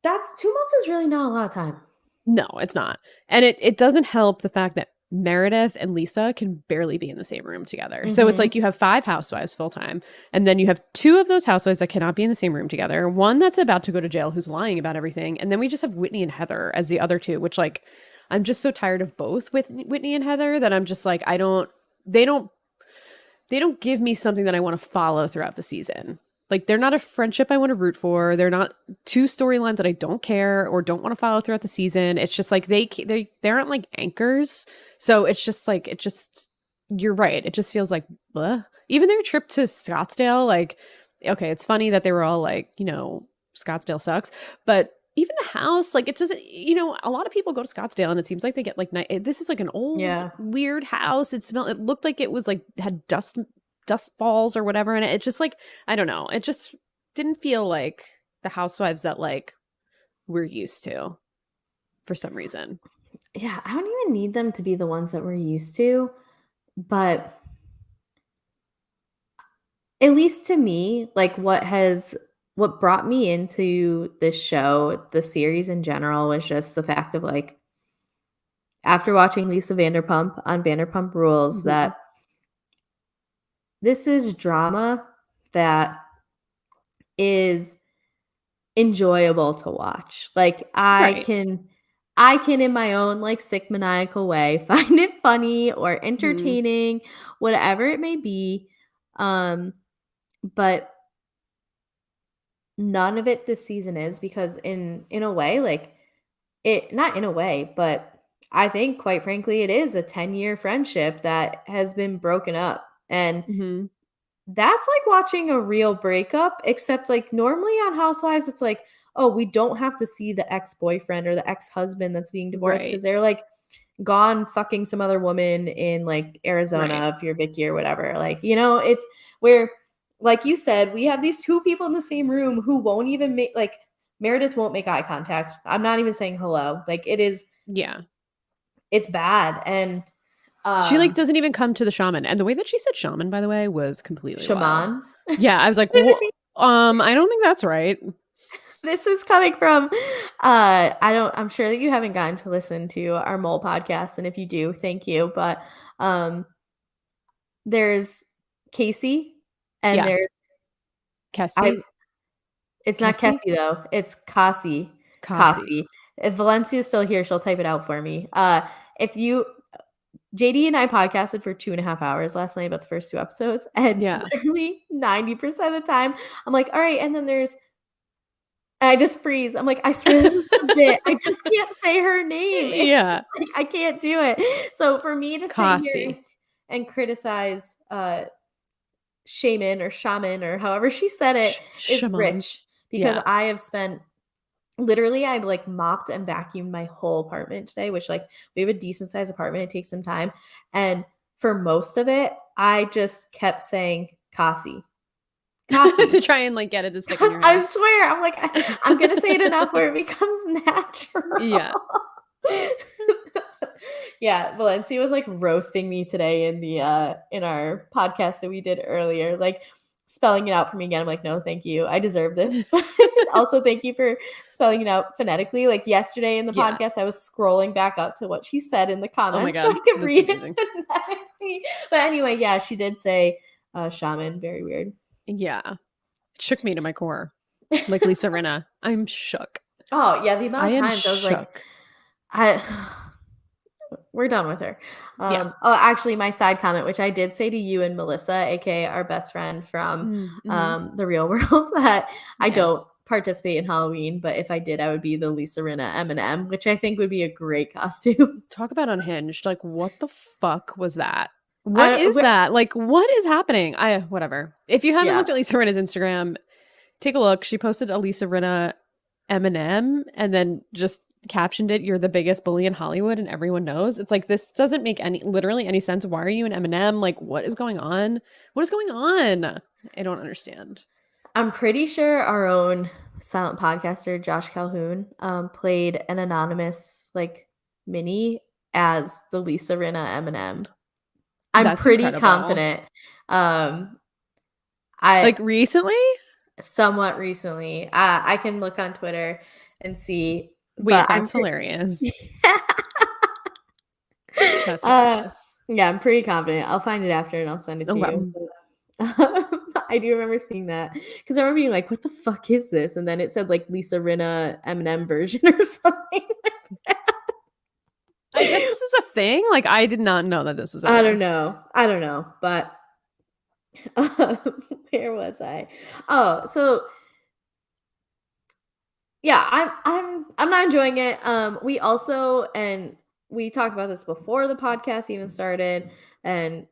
that's 2 months is really not a lot of time. No, it's not. And it doesn't help the fact that Meredith and Lisa can barely be in the same room together. So it's like Mhm. you have 5 housewives full time, and then you have 2 of those housewives that cannot be in the same room together. One that's about to go to jail who's lying about everything, and then we just have Whitney and Heather as the other 2, which like I'm just so tired of both with Whitney and Heather that I'm just like I don't they don't they don't give me something that I want to follow throughout the season. Like they're not a friendship I want to root for. They're not 2 storylines that I don't care or don't want to follow throughout the season. It's just like they aren't like anchors. So it's just like it just you're right. It just feels like bleh. Even their trip to Scottsdale, like okay, it's funny that they were all like, you know, Scottsdale sucks, but even the house, like it doesn't, you know, a lot of people go to Scottsdale and it seems like they get like this is like an old Yeah. weird house. It looked like it was like had dust balls or whatever in it. It just like I don't know. It just didn't feel like the housewives that like we're used to for some reason. Yeah, I don't even need them to be the ones that we're used to, but at least to me, like, what brought me into this show, the series in general, was just the fact of, like, after watching Lisa Vanderpump on Vanderpump Rules, Hmm. that this is drama that is enjoyable to watch. Like, Right. I can in my own, like, sick maniacal way find it funny or Hmm. entertaining, whatever it may be, um, but none of it this season is, because in a way, like, it not in a way, but I think, quite frankly, it is a 10-year friendship that has been broken up, and Mhm. that's like watching a real breakup, except, like, normally on Housewives, it's like, "Oh, we don't have to see the ex-boyfriend or the ex-husband that's being divorced because 'cause Right. they're, like, gone fucking some other woman in, like, Right. Arizona if you're Vicky or whatever." Like, it's where, like you said, we have these 2 people in the same room who won't even make, like, Meredith won't make eye contact. I'm not even saying hello. Like, Yeah. it's bad, and, She, like, um doesn't even come to the shaman, and the way that she said shaman, by the way, was completely wild. Shaman. Yeah, I was like, I don't think that's right." This is coming from, I'm sure that you haven't gotten to listen to our Mole podcast, and if you do, thank you, but, um, there's Casey, and Yeah. there's I Cassie? it's not Cassie? Kessie though, it's Kasi. Cassie. Kasi. If Valencia's still here, she'll type it out for me. If you JD and I podcasted for 2.5 hours last night about the first 2 episodes, and Yeah. literally 90% of the time, I'm like, "Alright, and then there's," and I just freeze. I'm like, "I swear this is the bit. I just can't say her name." Yeah. Like, I can't do it. So for me to sit here Cassie. and criticize, shaman or however she said it is Shaman. rich, because Yeah. I have spent literally, I've, like, mopped and vacuumed my whole apartment today, which, like, we have a decent sized apartment, it takes some time, and for most of it, I just kept saying, "Cassie, Cassie." To try and, like, get it to stick in 'Cause your I head. swear, I'm like, I'm gonna say it enough where it becomes natural. Yeah. Yeah, Valencia was, like, roasting me today in our podcast that we did earlier, like, spelling it out for me again. I'm like, "No, thank you. I deserve this." Also, thank you for spelling it out phonetically. Like, yesterday in the Yeah. podcast, I was scrolling back up to what she said in the Oh my comments so god, I could that's read it amazing. phonetically. But anyway, yeah, she did say, shaman, very weird. Yeah. It shook me to my core. Like Lisa Rinna. I'm shook. Oh, yeah, the I amount of am times I was like, shook. I we're done with her. Yeah. Actually, my side comment, which I did say to you and Melissa, aka our best friend from, Mhm. the real world, that I don't Yes. participate in Halloween, but if I did, I would be the Lisa Rinna M&M, which I think would be a great costume. Talk about unhinged. Like, what the fuck was that? What I is don't that? Like, what is happening? Whatever. If you haven't Yeah. looked at Lisa Rinna's Instagram, take a look. She posted a Lisa Rinna M&M and then just captioned it, "You're the biggest bully in Hollywood and everyone knows." It's like, this doesn't make literally any sense. Why are you an M&M? Like, what is going on? What is going on? I don't understand. I'm pretty sure our own silent podcaster, Josh Calhoun, played an anonymous, like, mini as the Lisa Rinna M&M. I'm That's pretty incredible. confident. Um, I Like, recently? somewhat recently, I can look on Twitter and see, Wait, but I'm that's pretty hilarious. That's uh, hilarious. yeah, I'm pretty confident. I'll find it after and I'll send it to Okay. you. I do remember seeing that because I remember being like, "What the fuck is this?" And then it said, like, Lisa Rinna Eminem version or something. I guess this is a thing. Like, I did not know that this was a I don't thing. know. I don't know, but where was I? Oh, so yeah, I'm not enjoying it. We also, and we talked about this before the podcast even started, and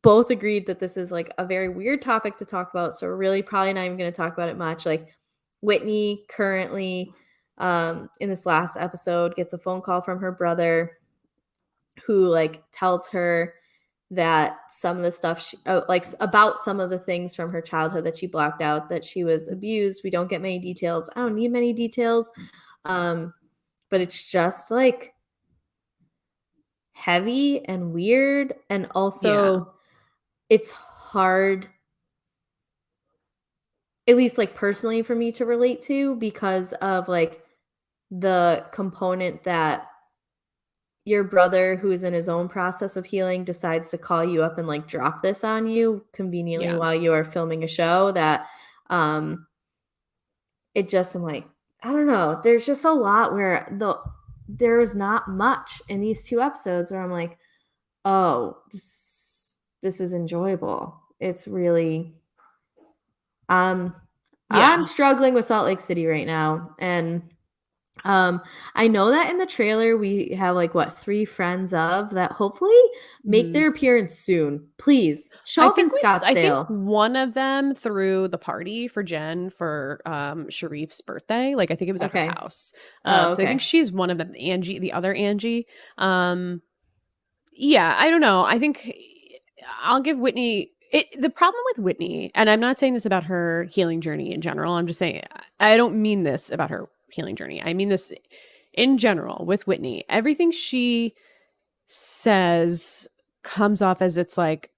both agreed that this is, like, a very weird topic to talk about, so we're really probably not even gonna talk about it much. Like, Whitney currently, in this last episode, gets a phone call from her brother who, like, tells her that some of the stuff like, about some of the things from her childhood that she blocked out, that she was abused. We don't get many details. I don't need many details. Um, but it's just, like, heavy and weird, and Yeah. also it's hard, at least, like, personally, for me to relate to, because of, like, the component that your brother, who is in his own process of healing, decides to call you up and, like, drop this on you conveniently Yeah. while you are filming a show, that, um, it just, I'm like, I don't know, there's just a lot where there is not much in these 2 episodes where I'm like, "Oh, this is enjoyable." It's really, um I'm Yeah. struggling with Salt Lake City right now, and I know that in the trailer we have like what 3 friends of that hopefully make Mhm. their appearance soon. Please show I up in think I think Scottsdale. one of them threw the party for Jen for Sharif's birthday. Like I think it was at her Okay. house. Oh, So I think okay. she's one of them. Angie, the other Angie. Um yeah, I don't know. I think I'll give Whitney the problem with Whitney, and I'm not saying this about her healing journey in general. I'm just saying I don't mean this about her healing journey. I mean this in general with Whitney. Everything she says comes off as it's like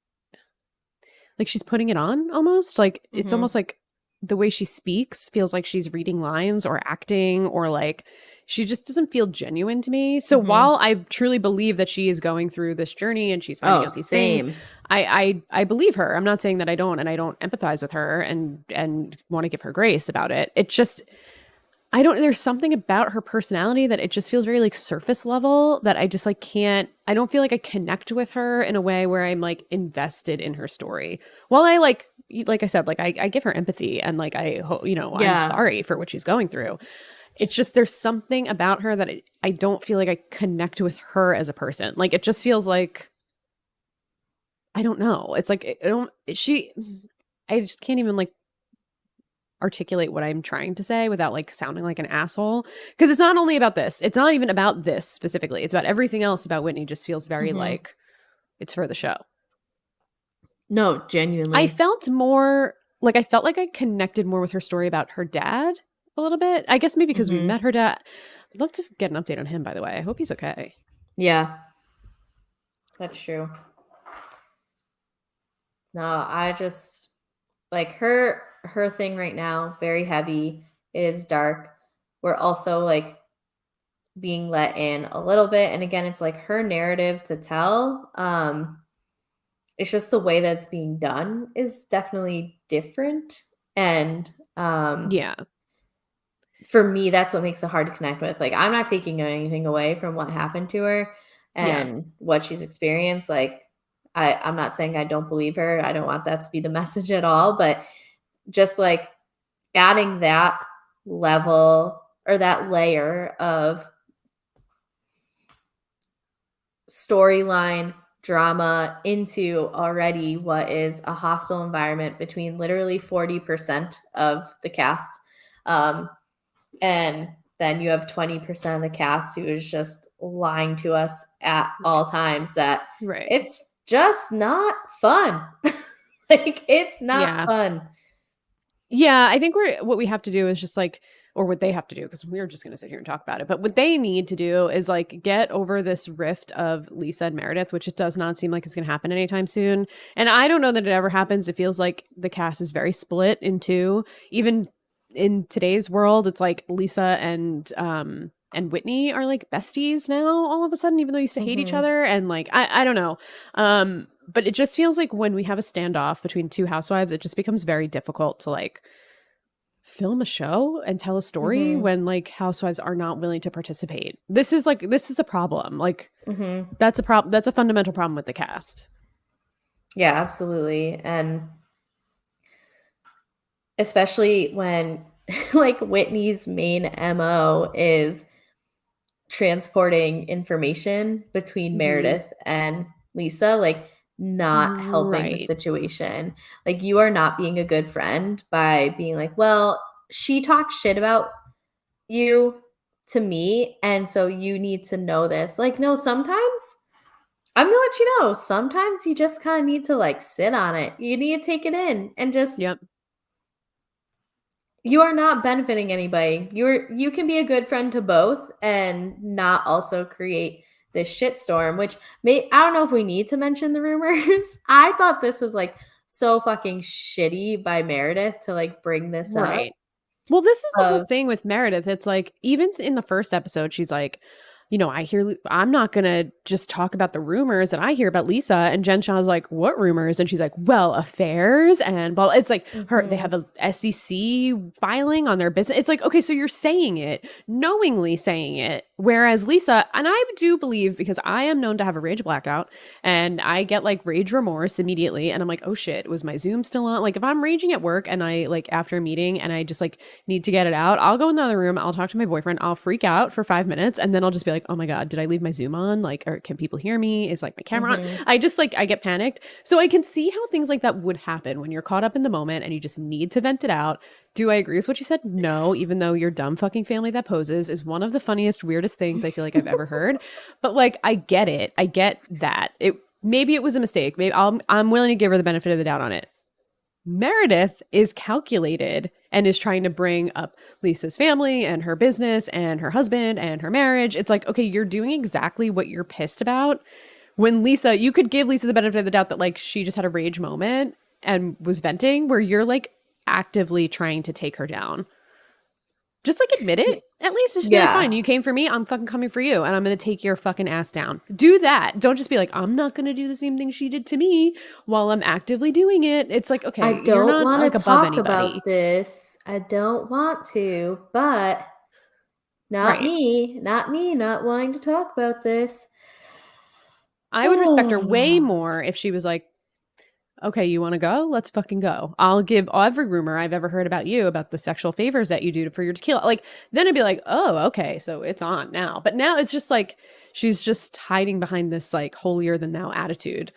she's putting it on almost. Like it's Mhm. almost like the way she speaks feels like she's reading lines or acting, or like she just doesn't feel genuine to me. So Mhm. while I truly believe that she is going through this journey and she's finding Oh, out these things, same. I believe her. I'm not saying that I don't, and I don't empathize with her and want to give her grace about it. It just I don't there's something about her personality that it just feels very like surface level that I just like can't I don't feel like I connect with her in a way where I'm like invested in her story. While I like I said, like I give her empathy and like I'm Yeah. sorry for what she's going through. It's just there's something about her that I don't feel like I connect with her as a person. Like it just feels like I don't know. It's like I don't she I just can't even like articulate what I'm trying to say without like sounding like an asshole. Because it's not only about this. It's not even about this specifically. It's about everything else about Whitney just feels very Mhm. like it's for the show. No, I genuinely. felt I felt like I connected more with her story about her dad a little bit. I guess maybe because we've Mhm. met her dad. I'd love to get an update on him, by the way. I hope he's okay. Yeah, that's true. No, I just like her thing right now, very heavy. It is dark. We're also like being let in a little bit, and again, it's like her narrative to tell. It's just the way that's being done is definitely different, and Yeah. for me, that's what makes it hard to connect with. Like, I'm not taking anything away from what happened to her Yeah. and what she's experienced. Like, I'm not saying I don't believe her. I don't want that to be the message at all. But just like adding that level or that layer of storyline drama into already what is a hostile environment between literally 40% of the cast. Um, and then you have 20% of the cast who is just lying to us at all times that Right. it's just not fun. Like, it's not Yeah. fun. Yeah, I think what we have to do is just like, or what they have to do, because we're just going to sit here and talk about it. But what they need to do is like get over this rift of Lisa and Meredith, which it does not seem like it's going to happen anytime soon. And I don't know that it ever happens. It feels like the cast is very split in two. Even in today's world, it's like Lisa and Whitney are like besties now all of a sudden, even though they used to hate each Mhm. other. And like I don't know. But it just feels like when we have a standoff between two housewives, it just becomes very difficult to like film a show and tell a story Mhm. when like housewives are not willing to participate. This is a problem. Like Mhm. that's a problem. That's a fundamental problem with the cast. Yeah, absolutely. And especially when like Whitney's main MO is transporting information between Hmm. Meredith and Lisa, like not helping the Right. situation. Like, you are not being a good friend by being like, well, she talked shit about you to me, and so you need to know this. Like, no, sometimes I'm gonna let you know, sometimes you just kind of need to like sit on it. You need to take it in and just Yep. you are not benefiting anybody. You can be a good friend to both and not also create this shitstorm, which may I don't know if we need to mention the rumors. I thought this was like so fucking shitty by Meredith to like bring this up Right. Well, this is the whole of thing with Meredith. It's like, even in the first episode, she's like, I'm not going to just talk about the rumors that I hear about Lisa. And Jen Shah's like, what rumors? And she's like, well, affairs. And blah. It's like they have Mhm. a SEC filing on their business. It's like, okay, so you're saying it, knowingly saying it Whereas Lisa, and I do believe, because I am known to have a rage blackout and I get like rage remorse immediately. And I'm like, oh shit, was my Zoom still on? Like if I'm raging at work and I like after a meeting and I just like need to get it out, I'll go in the other room, I'll talk to my boyfriend, I'll freak out for 5 minutes. And then I'll just be like, oh my God, did I leave my Zoom on? Like, or can people hear me? Is like my camera on? I just like, I get panicked. So I can see how things like that would happen when you're caught up in the moment and you just need to vent it out. Do I agree with what you said? No, even though your dumb fucking family that poses is one of the funniest, weirdest things I feel like I've ever heard. But like, I get it. I get that. Maybe it was a mistake. Maybe I'm willing to give her the benefit of the doubt on it. Meredith is calculated and is trying to bring up Lisa's family and her business and her husband and her marriage. It's like, okay, you're doing exactly what you're pissed about. When Lisa, you could give Lisa the benefit of the doubt that like she just had a rage moment and was venting, where you're like actively trying to take her down. Just like admit it. At least just be like, fine, you came for me, I'm fucking coming for you, and I'm gonna take your fucking ass down. Do that. Don't just be like, I'm not gonna do the same thing she did to me while I'm actively doing it. It's like, okay, I you're don't not want like to above talk anybody. about this. I don't want to, but not Right. me, not wanting to talk about this. I would respect her way more if she was like, okay, you want to go? Let's fucking go. I'll give every rumor I've ever heard about you, about the sexual favors that you do for your tequila. Like, then I'd be like, oh, okay, so it's on now. But now it's just like, she's just hiding behind this like holier than thou attitude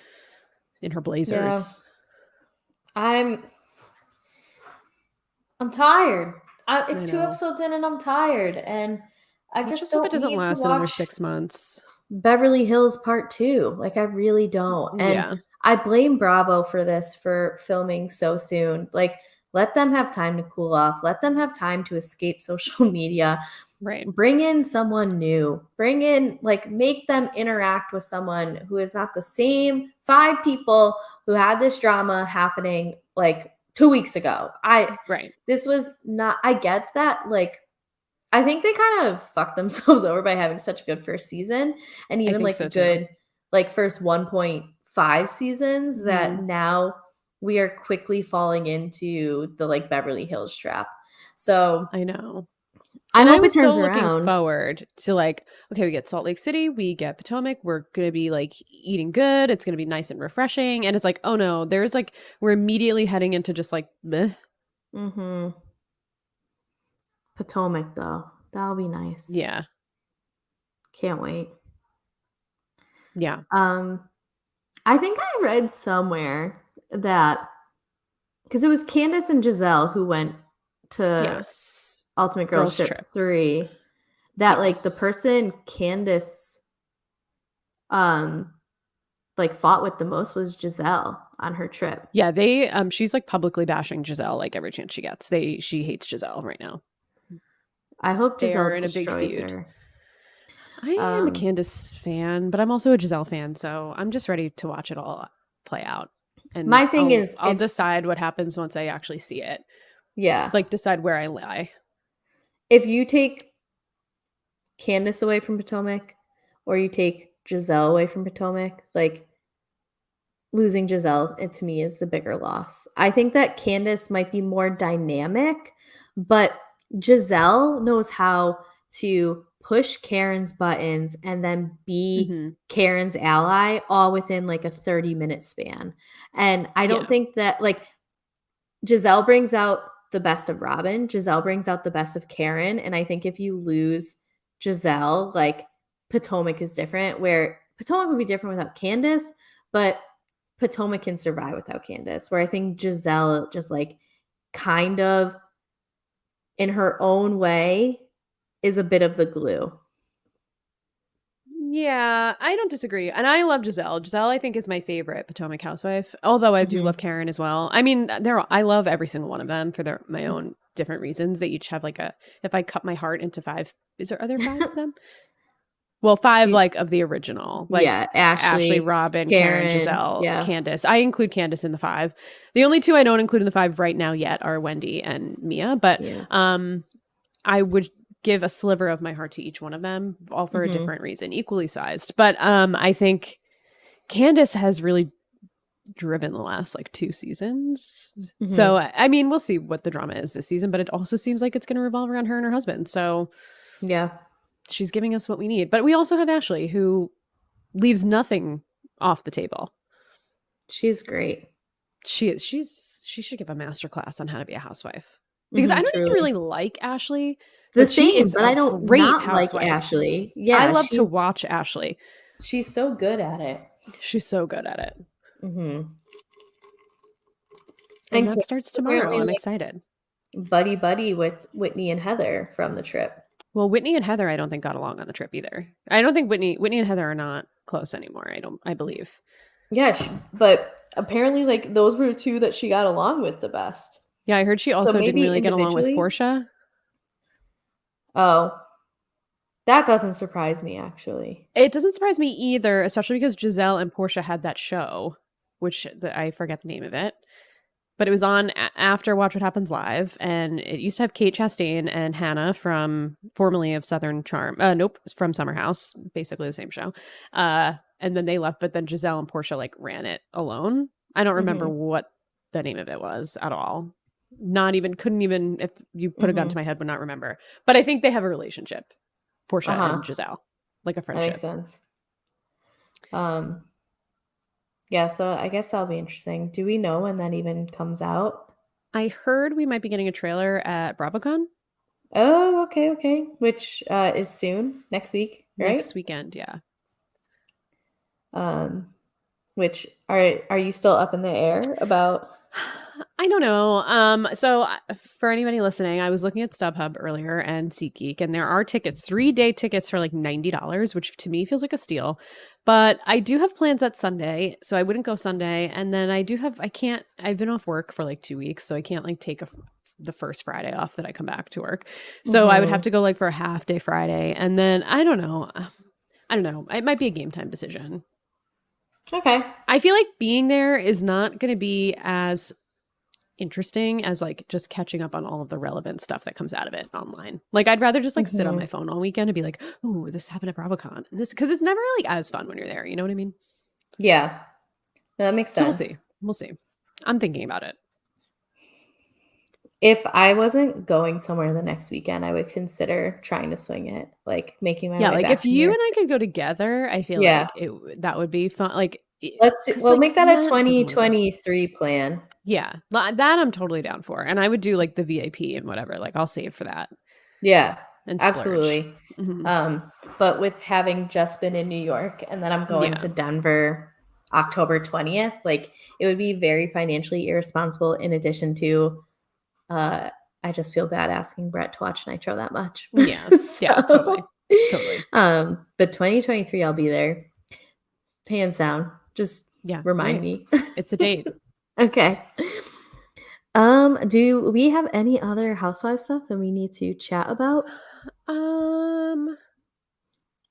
in her blazers. Yeah. I'm tired. It's 2 episodes in and I'm tired. And I just hope don't it doesn't need to last another watch 6 months. Beverly Hills Part 2. Like, I really don't. And I blame Bravo for this, for filming so soon. Like, let them have time to cool off. Let them have time to escape social media. Right. Bring in someone new. Bring in, like, make them interact with someone who is not the same 5 people who had this drama happening, like, 2 weeks ago. This was not, I get that, like, I think they kind of fucked themselves over by having such a good first season, and even like a good like first 1.5 seasons, that now we are quickly falling into the like Beverly Hills trap. So I know. I And hope I was it turns so looking around. forward to like, okay, we get Salt Lake City, we get Potomac, we're gonna be like eating good, it's gonna be nice and refreshing. And it's like, oh no, there's like, we're immediately heading into just like bleh. Potomac though, that'll be nice. Yeah. Can't wait. Yeah. I think I read somewhere that, because it was Candace and Giselle who went to Ultimate Girls Trip 3, that like the person Candace like fought with the most was Giselle on her trip. Yeah, she's like publicly bashing Giselle like every chance she gets. She hates Giselle right now. I hope Giselle destroys her. I am a Candace fan, but I'm also a Giselle fan, so I'm just ready to watch it all play out. And my thing is, I'll decide what happens once I actually see it. Yeah. Like decide where I lie. If you take Candace away from Potomac or you take Giselle away from Potomac, like losing Giselle, to me, is the bigger loss. I think that Candace might be more dynamic, but Giselle knows how to push Karen's buttons and then be Karen's ally all within like a 30-minute span. And I don't think that, like, Giselle brings out the best of Robin. Giselle brings out the best of Karen. And I think if you lose Giselle, like, Potomac is different, where Potomac would be different without Candace, but Potomac can survive without Candace, where I think Giselle just like kind of in her own way is a bit of the glue. Yeah, I don't disagree. And I love Giselle. Giselle, I think, is my favorite Potomac housewife, although I do love Karen as well. I mean, I love every single one of them for my own different reasons. They each have like if I cut my heart into 5, are there 5 of them? Well, 5 like of the original. Like Ashley, Robin, Karen, Giselle, Candace. I include Candace in the 5. The only 2 I don't include in the 5 right now yet are Wendy and Mia, but I would give a sliver of my heart to each one of them, all for a different reason, equally sized. But I think Candace has really driven the last like 2 seasons. So I mean, we'll see what the drama is this season, but it also seems like it's going to revolve around her and her husband. So yeah. She's giving us what we need. But we also have Ashley, who leaves nothing off the table. She's great. She should give a master class on how to be a housewife. Because I don't even Truly. really like Ashley, The but she same, is but a I don't great not like housewife. Ashley. I Yeah, love to watch Ashley. she's so good at it. She's so good at it. Mm-hmm. And Kate that starts tomorrow. apparently, I'm like, excited. buddy with Whitney and Heather from the trip. Well, Whitney and Heather, I don't think got along on the trip either. I don't think Whitney and Heather are not close anymore. I believe. Yeah, but apparently, like, those were two that she got along with the best. Yeah, I heard she So also didn't maybe really get along with individually. Portia. Oh, that doesn't surprise me, actually. It doesn't surprise me either, especially because Giselle and Portia had that show, which I forget the name of it. But it was on after Watch What Happens Live, and it used to have Kate Chastain and Hannah formerly of Southern Charm. Nope, from Summer House, basically the same show. And then they left, but then Giselle and Portia like ran it alone. I don't remember what the name of it was at all. Couldn't even, if you put a gun to my head, would not remember. But I think they have a relationship, Portia and Giselle, like a friendship. That makes sense. Yeah, so I guess that'll be interesting. Do we know when that even comes out? I heard we might be getting a trailer at BravoCon. Oh, okay. Which is soon, next week, right? Next weekend, yeah. Which are you still up in the air about? I don't know. So for anybody listening, I was looking at StubHub earlier and SeatGeek, and there are tickets, 3-day tickets for like $90, which to me feels like a steal. But I do have plans at Sunday, so I wouldn't go Sunday. And then I've been off work for like 2 weeks, so I can't like take the first Friday off that I come back to work. So I would have to go like for a half day Friday. And then I don't know. It might be a game time decision. Okay. I feel like being there is not going to be as interesting as like just catching up on all of the relevant stuff that comes out of it online. Like I'd rather just like sit on my phone all weekend and be like, oh, this happened at BravoCon. And this, because it's never like as fun when you're there. You know what I mean? Yeah. No, that makes sense. So we'll see. I'm thinking about it. If I wasn't going somewhere the next weekend, I would consider trying to swing it, like making my way like back if to you New and York I could go together, I feel like that would be fun. Like we'll like, make that a Matt doesn't wanna go. 2023 plan. Yeah, that I'm totally down for. And I would do like the VIP and whatever. Like I'll save for that. Yeah, and absolutely. But with having just been in New York and then I'm going to Denver October 20th, like it would be very financially irresponsible. In addition to, I just feel bad asking Brett to watch Nitro that much. Yeah, yeah, totally. But 2023, I'll be there, hands down. Just remind me. It's a date. Okay. Do we have any other housewife stuff that we need to chat about?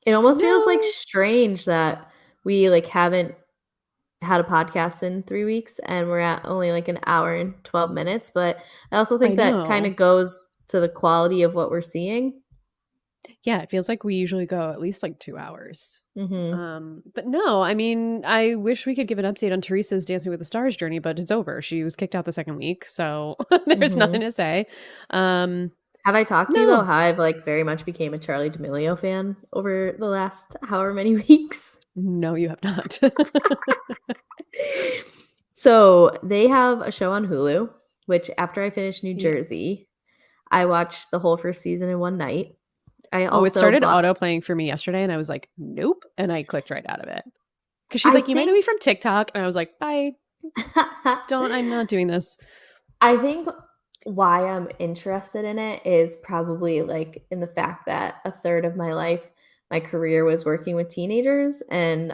It almost feels like strange that we like haven't had a podcast in 3 weeks and we're at only like an hour and 12 minutes, but I also think that kind of goes to the quality of what we're seeing. Yeah, it feels like we usually go at least like 2 hours. But no, I mean, I wish we could give an update on Teresa's Dancing with the Stars journey, but it's over. She was kicked out the second week, so there's nothing to say. Have I talked to you about how I've like very much became a Charli D'Amelio fan over the last however many weeks? No, you have not. So they have a show on Hulu, which after I finished New Jersey, I watched the whole first season in one night. It started auto playing for me yesterday, and I was like, nope, and I clicked right out of it because she's like, you might know me from TikTok, and I was like, bye. I'm not doing this. I think why I'm interested in it is probably like in the fact that a third of my life, my career was working with teenagers. And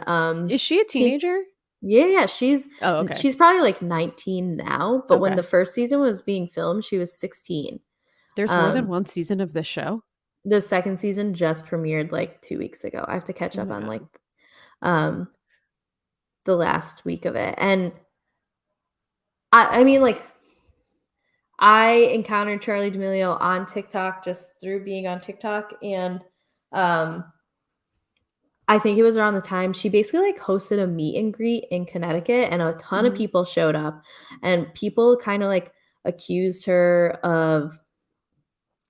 is she a teenager? Yeah, she's okay. She's probably like 19 now, but when the first season was being filmed, she was 16. There's more than one season of this show. The second season just premiered like 2 weeks ago. I have to catch up on like the last week of it. And I mean, like, I encountered Charli D'Amelio on TikTok just through being on TikTok. And I think it was around the time she basically like hosted a meet and greet in Connecticut, and a ton of people showed up, and people kind of like accused her of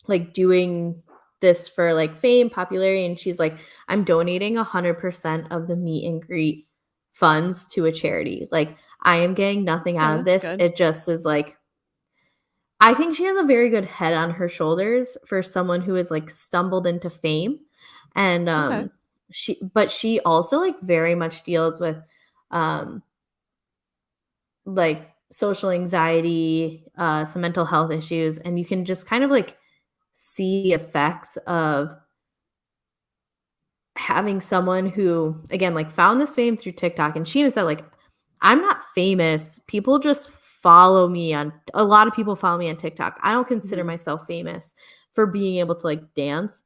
like doing this for like fame, popularity, and she's like, I'm donating 100% of the meet and greet funds to a charity. Like, I am getting nothing Okay, out of that's this. good. It just is like, I think she has a very good head on her shoulders for someone who has like stumbled into fame. And Okay. she also like very much deals with um like social anxiety, some mental health issues, and you can just kind of like see the effects of having someone who, again, like found this fame through TikTok. And she even said, like, I'm not famous. People just follow me on a lot of people follow me on TikTok. I don't consider Mhm. myself famous for being able to like dance,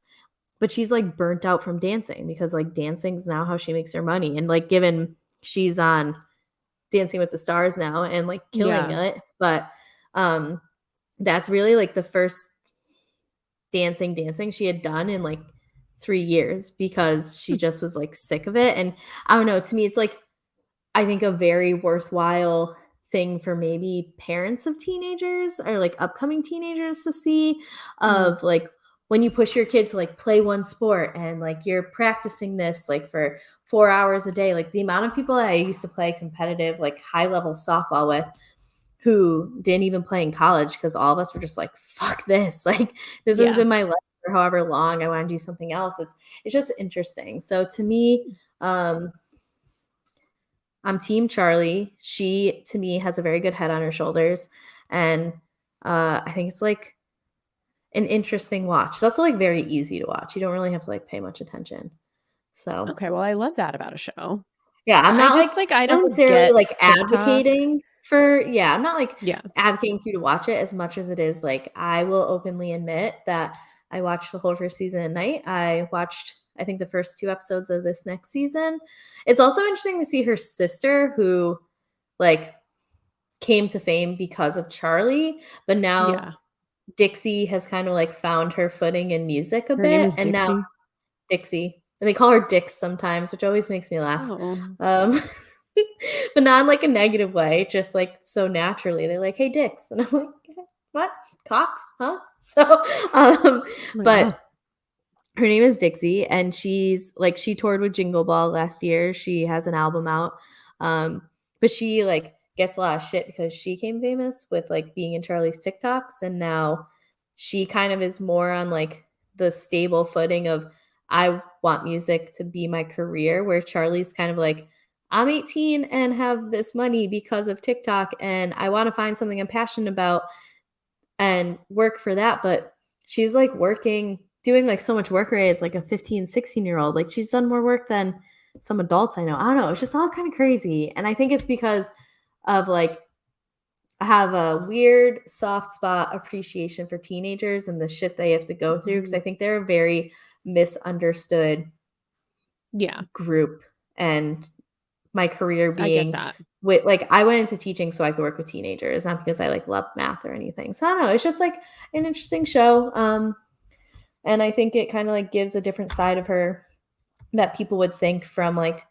but she's like burnt out from dancing because like dancing's now how she makes her money. And like given she's on Dancing with the Stars now and like killing Yeah. it, but that's really like the first dancing she had done in like 3 years because she Hmm. just was like sick of it. And I don't know, to me it's like I think a very worthwhile thing for maybe parents of teenagers or like upcoming teenagers to see Mhm. of like when you push your kid to like play one sport and like you're practicing this like for 4 hours a day, like the amount of people that I used to play competitive like high level softball with who didn't even play in college because all of us were just like, fuck this. Like this has Yeah. been my life for however long. I want to do something else. It's just interesting. So to me, um, I'm team Charlie. She to me has a very good head on her shoulders. And I think it's like an interesting watch. It's also like very easy to watch. You don't really have to like pay much attention. So Okay, well, I love that about a show. yeah, I'm I not, like, just like I don't necessarily, get like, TikTok. advocating for yeah, I'm not, like, Yeah. advocating for you to watch it as much as it is, like, I will openly admit that I watched the whole first season at night. I watched, I think, the first 2 episodes of this next season. It's also interesting to see her sister who, like, came to fame because of Charlie, but now Yeah. Dixie has kinda, like, found her footing in music a Her name bit, is and now Dixie. Dixie, and they call her Dix sometimes, which always makes me laugh. Oh. Um, but not in, like, a negative way, just, like, so naturally. They're like, "Hey, Dix," and I'm like, "What? Cox? Huh?" So, Oh my god. but her name is Dixie, and she's like she toured with Jingle Ball last year. She has an album out. Um, but she like gets a lot of shit because she came famous with like being in Charlie's TikToks, and now she kind of is more on like the stable footing of I want music to be my career, where Charlie's kind of like I'm 18 and have this money because of TikTok, and I want to find something I'm passionate about and work for that. But she's like working, doing like so much work rate as like a 15, 16-year-old. Like she's done more work than some adults I know. I don't know. It's just all kind of crazy. And I think it's because of like, I have a weird soft spot appreciation for teenagers and the shit they have to go through. Cause I Mhm. think they're a very misunderstood Yeah, group. And my career I get being that. with like I went into teaching so I could work with teenagers, not because I like love math or anything. So I don't know. It's just like an interesting show. And I think it kind of like gives a different side of her that people would think from like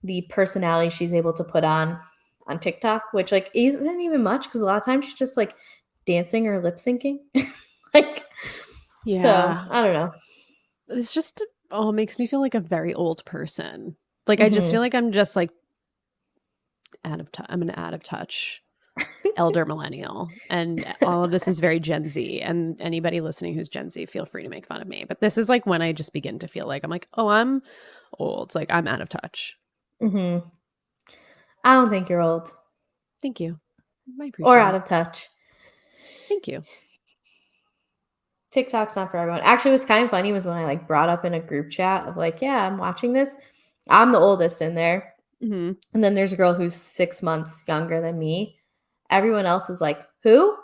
the personality she's able to put on TikTok, which like isn't even much because a lot of times she's just like dancing or lip syncing. Like so Yeah. I don't know. It's just oh, it makes me feel like a very old person. Like I just feel Hmm. like I'm just like I'm an out of touch elder millennial, and all of this is very Gen Z, and anybody listening who's Gen Z, feel free to make fun of me, but this is like when I just begin to feel like I'm like, oh, I'm old, like I'm out of touch. Hmm. I don't think you're old Thank you. I or appreciate out it. of touch. Thank you. TikTok's not for everyone. Actually, what's kind of funny was when I like brought up in a group chat of like, yeah, I'm watching this. I'm the oldest in there. Hmm. And then there's a girl who's 6 months younger than me. Everyone else was like, who?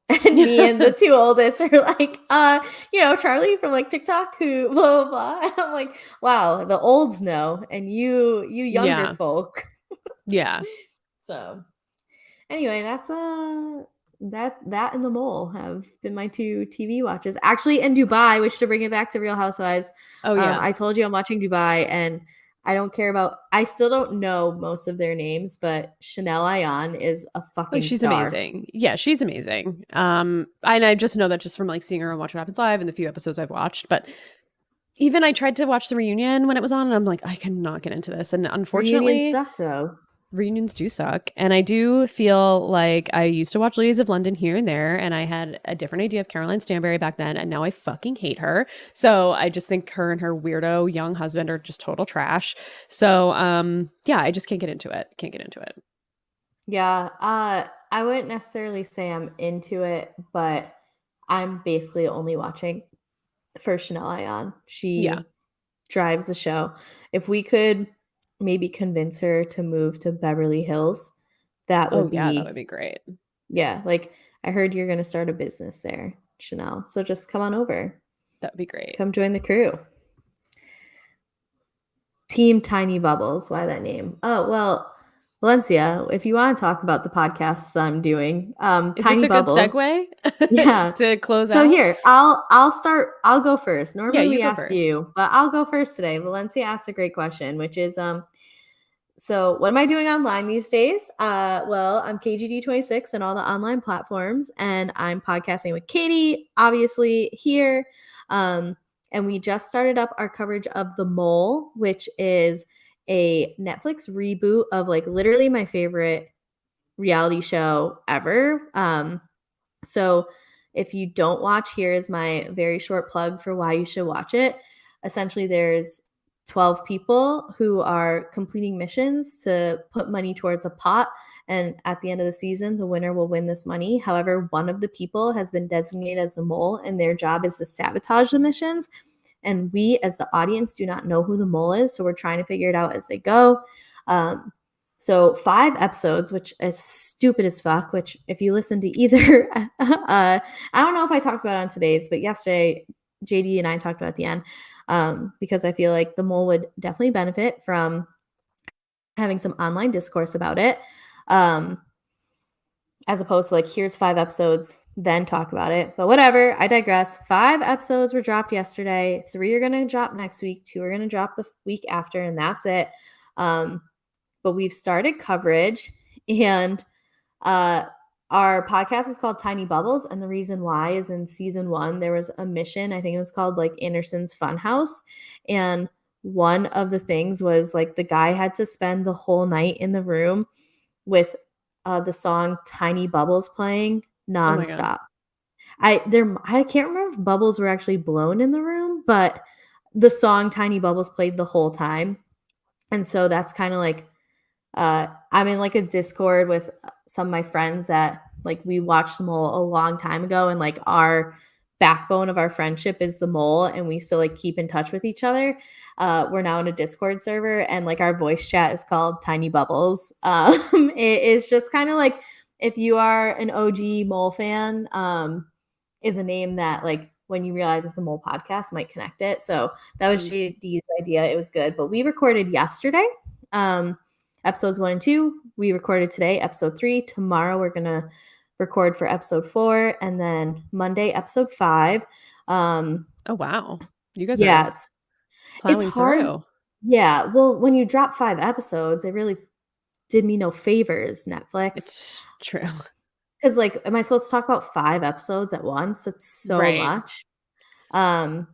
And me and the two oldest are like, Charlie from like TikTok who blah blah blah. I'm like, wow, the olds know, and you younger Yeah. folk. Yeah. So anyway, that's that and the mole have been my two TV watches. Actually, in Dubai, which to bring it back to Real Housewives, Oh yeah. I told you I'm watching Dubai, and I don't care about. I still don't know most of their names, but Chanel Ayan is a Oh, fucking she's star. amazing. Yeah, she's amazing. And I just know that just from like seeing her on Watch What Happens Live and the few episodes I've watched. But even I tried to watch the reunion when it was on, and I'm like, I cannot get into this. And Reunions unfortunately, suck though. reunions do suck. And I do feel like I used to watch Ladies of London here and there, and I had a different idea of Caroline Stanbury back then, and now I fucking hate her. So I just think her and her weirdo young husband are just total trash. So yeah, I just can't get into it. Can't get into it. Yeah, I wouldn't necessarily say I'm into it, but I'm basically only watching for Chanel Ayan. Yeah. She drives the show. If we could maybe convince her to move to Beverly Hills, that Oh would yeah, that would be, be great. yeah, like I heard you're going to start a business there, Chanel. So just come on over. That would be great. Come join the crew. Team Tiny Bubbles. Why that name? Oh, well, Valencia, if you want to talk about the podcasts I'm doing, Is this Tiny a good Bubbles. segue Yeah. to close So out? here, I'll start. I'll go first. Yeah, Normally you we go ask first. you, but I'll go first today. Valencia asked a great question, which is so what am I doing online these days? Well, I'm KGD26 and all the online platforms, and I'm podcasting with Katie, obviously here. And we just started up our coverage of The Mole, which is a Netflix reboot of like literally my favorite reality show ever. So if you don't watch, here is my very short plug for why you should watch it. Essentially, there's 12 people who are completing missions to put money towards a pot. And at the end of the season, the winner will win this money. However, one of the people has been designated as a mole, and their job is to sabotage the missions. And we, as the audience, do not know who the mole is. So we're trying to figure it out as they go. Um, so 5 episodes, which is stupid as fuck, which if you listen to either, I don't know if I talked about it on today's, but yesterday, JD and I talked about at the end because I feel like the mole would definitely benefit from having some online discourse about it. As opposed to like, here's 5 episodes, then talk about it. But whatever, I digress. 5 episodes were dropped yesterday. 3 are going to drop next week. 2 are going to drop the week after, and that's it. But we've started coverage, and our podcast is called Tiny Bubbles. And the reason why is in season 1, there was a mission. I think it was called like Anderson's Funhouse. And one of the things was like the guy had to spend the whole night in the room with the song Tiny Bubbles playing Oh my god. nonstop. I can't remember if bubbles were actually blown in the room, but the song Tiny Bubbles played the whole time. And so that's kind of like I'm in like a Discord with some of my friends that like we watched the mole a long time ago, and like our backbone of our friendship is the mole, and we still like keep in touch with each other. We're now in a Discord server, and like our voice chat is called Tiny Bubbles. It is just kind of like if you are an OG mole fan, is a name that like when you realize it's a mole podcast might connect it. So that was JD's idea. It was good, but we recorded yesterday. Episodes 1 and 2 we recorded today. Episode 3 tomorrow we're gonna record for episode 4, and then Monday episode 5. Oh wow. You guys are Yes, it's plowing hard. through. Yeah, well, when you drop 5 episodes, it really did me no favors, Netflix. It's true. Because like, am I supposed to talk about 5 episodes at once? That's so Right. much. Um,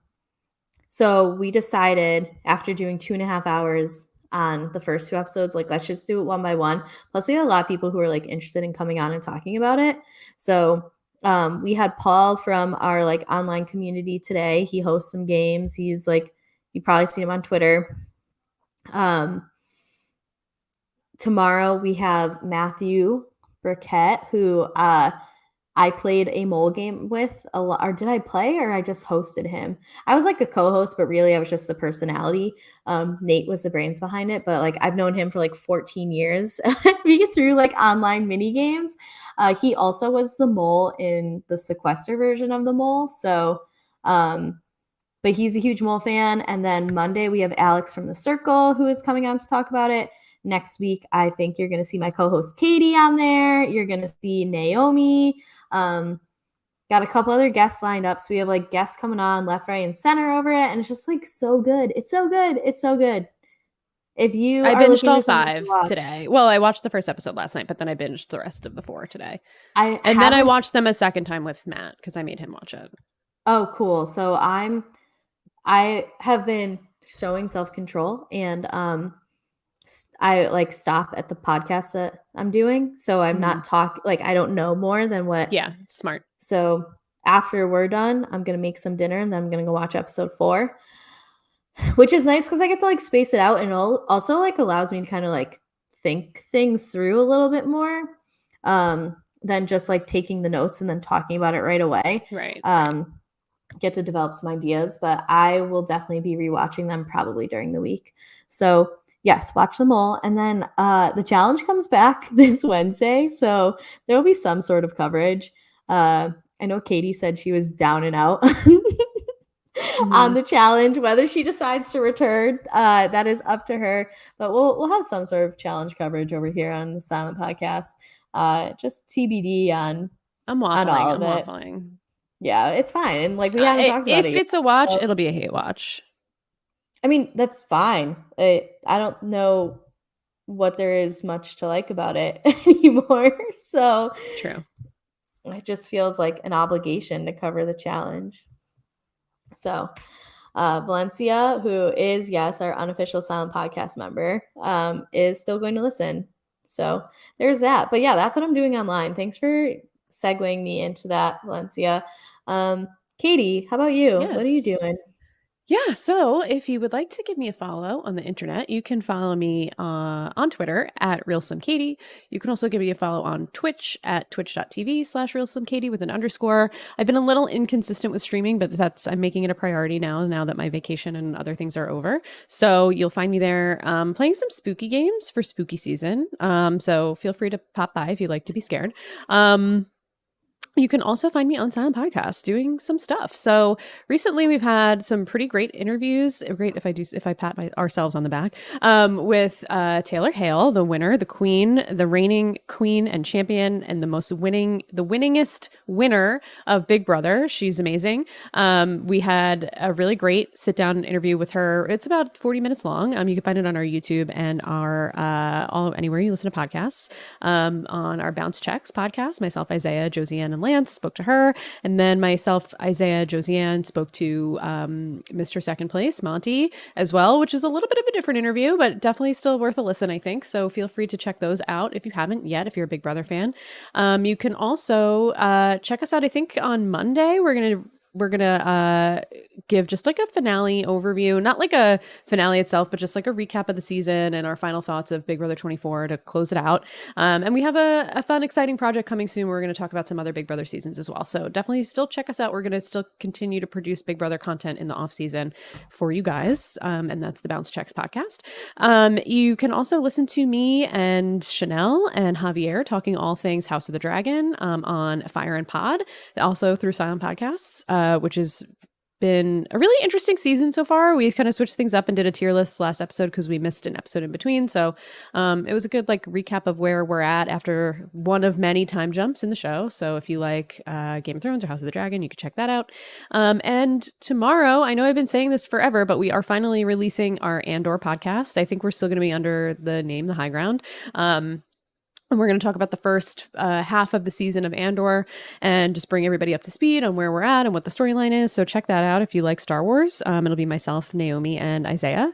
So we decided after doing 2.5 hours on the first 2 episodes, like let's just do it one by one. Plus, we had a lot of people who were like interested in coming on and talking about it. So we had Paul from our like online community today. He hosts some games. He's like, you probably seen him on Twitter. Tomorrow we have Matthew Burkett, who I played a mole game with a lot. Or did I play, or I just hosted him? I was like a co-host, but really I was just the personality. Nate was the brains behind it, but like I've known him for like 14 years. We get through like online mini games. He also was the mole in the sequester version of the mole. So, but he's a huge mole fan. And then Monday we have Alex from the Circle who is coming on to talk about it. Next week, I think you're going to see my co-host Katie on there. You're going to see Naomi. Got a couple other guests lined up. So we have like guests coming on left, right, and center over it. And it's just like so good. It's so good. It's so good. If you I are binged looking all for something to 5 watch, today. Well, I watched the first episode last night, but then I binged the rest of the 4 today. I And then I haven't. watched them a second time with Matt because I made him watch it. Oh, cool. So I have been showing self-control, and I like stop at the podcast that I'm doing. So I'm not like I don't know more than what. Yeah, smart. So after we're done, I'm gonna make some dinner and then I'm gonna go watch episode 4, which is nice because I get to like space it out, and it also like allows me to kind of like think things through a little bit more than just like taking the notes and then talking about it right away. Right. Get to develop some ideas, but I will definitely be rewatching them probably during the week. So yes, watch them all. And then the challenge comes back this Wednesday, so there will be some sort of coverage. I know Katie said she was down and out on the challenge. Whether she decides to return, that is up to her. But we'll have some sort of challenge coverage over here on the Silent Podcast. Just TBD on I'm all waffling. of it. Waffling. Yeah, it's fine. And like we haven't talked about it If yet. it's a watch, So, it'll be a hate watch. I mean, that's fine. I don't know what there is much to like about it anymore. So True. it just feels like an obligation to cover the challenge. So Valencia, who is, yes, our unofficial Silent Podcast member, is still going to listen. So there's that. But yeah, that's what I'm doing online. Thanks for segueing me into that, Valencia. Katie, how about you? What are you Yes. doing? Yeah, so if you would like to give me a follow on the internet, you can follow me on Twitter at RealSlimKatie. You can also give me a follow on Twitch at twitch.tv/RealSlimKatie with an underscore. I've been a little inconsistent with streaming, but I'm making it a priority now that my vacation and other things are over. So you'll find me there playing some spooky games for spooky season. So feel free to pop by if you'd like to be scared. You can also find me on Silent Podcast doing some stuff. So recently we've had some pretty great interviews. Great if I pat ourselves on the back with Taylor Hale, the winner, the queen, the reigning queen and champion, and the winningest winner of Big Brother. She's amazing. We had a really great sit down interview with her. It's about 40 minutes long. You can find it on our YouTube and our anywhere you listen to podcasts. On our Bounce Checks podcast, myself, Isaiah, Josiane, and Lance spoke to her, and then myself, Isaiah, Josiane spoke to Mr. Second Place, Monty, as well, which is a little bit of a different interview, but definitely still worth a listen, I think. So feel free to check those out if you haven't yet, if you're a Big Brother fan. You can also check us out, I think on Monday, we're gonna give just like a finale overview, not like a finale itself, but just like a recap of the season and our final thoughts of Big Brother 24 to close it out. And we have a fun, exciting project coming soon. We're going to talk about some other Big Brother seasons as well. So definitely still check us out. We're going to still continue to produce Big Brother content in the off season for you guys. And that's the Bounce Checks podcast. You can also listen to me and Chanel and Javier talking all things House of the Dragon on Fire and Pod, also through Silent Podcasts, which has been a really interesting season so far. We kind of switched things up and did a tier list last episode because we missed an episode in between. So it was a good like recap of where we're at after one of many time jumps in the show. So if you like Game of Thrones or House of the Dragon, you can check that out. And tomorrow, I know I've been saying this forever, but we are finally releasing our Andor podcast. I think we're still going to be under the name The High Ground. And we're going to talk about the first half of the season of Andor and just bring everybody up to speed on where we're at and what the storyline is. So check that out if you like Star Wars. It'll be myself, Naomi, and Isaiah.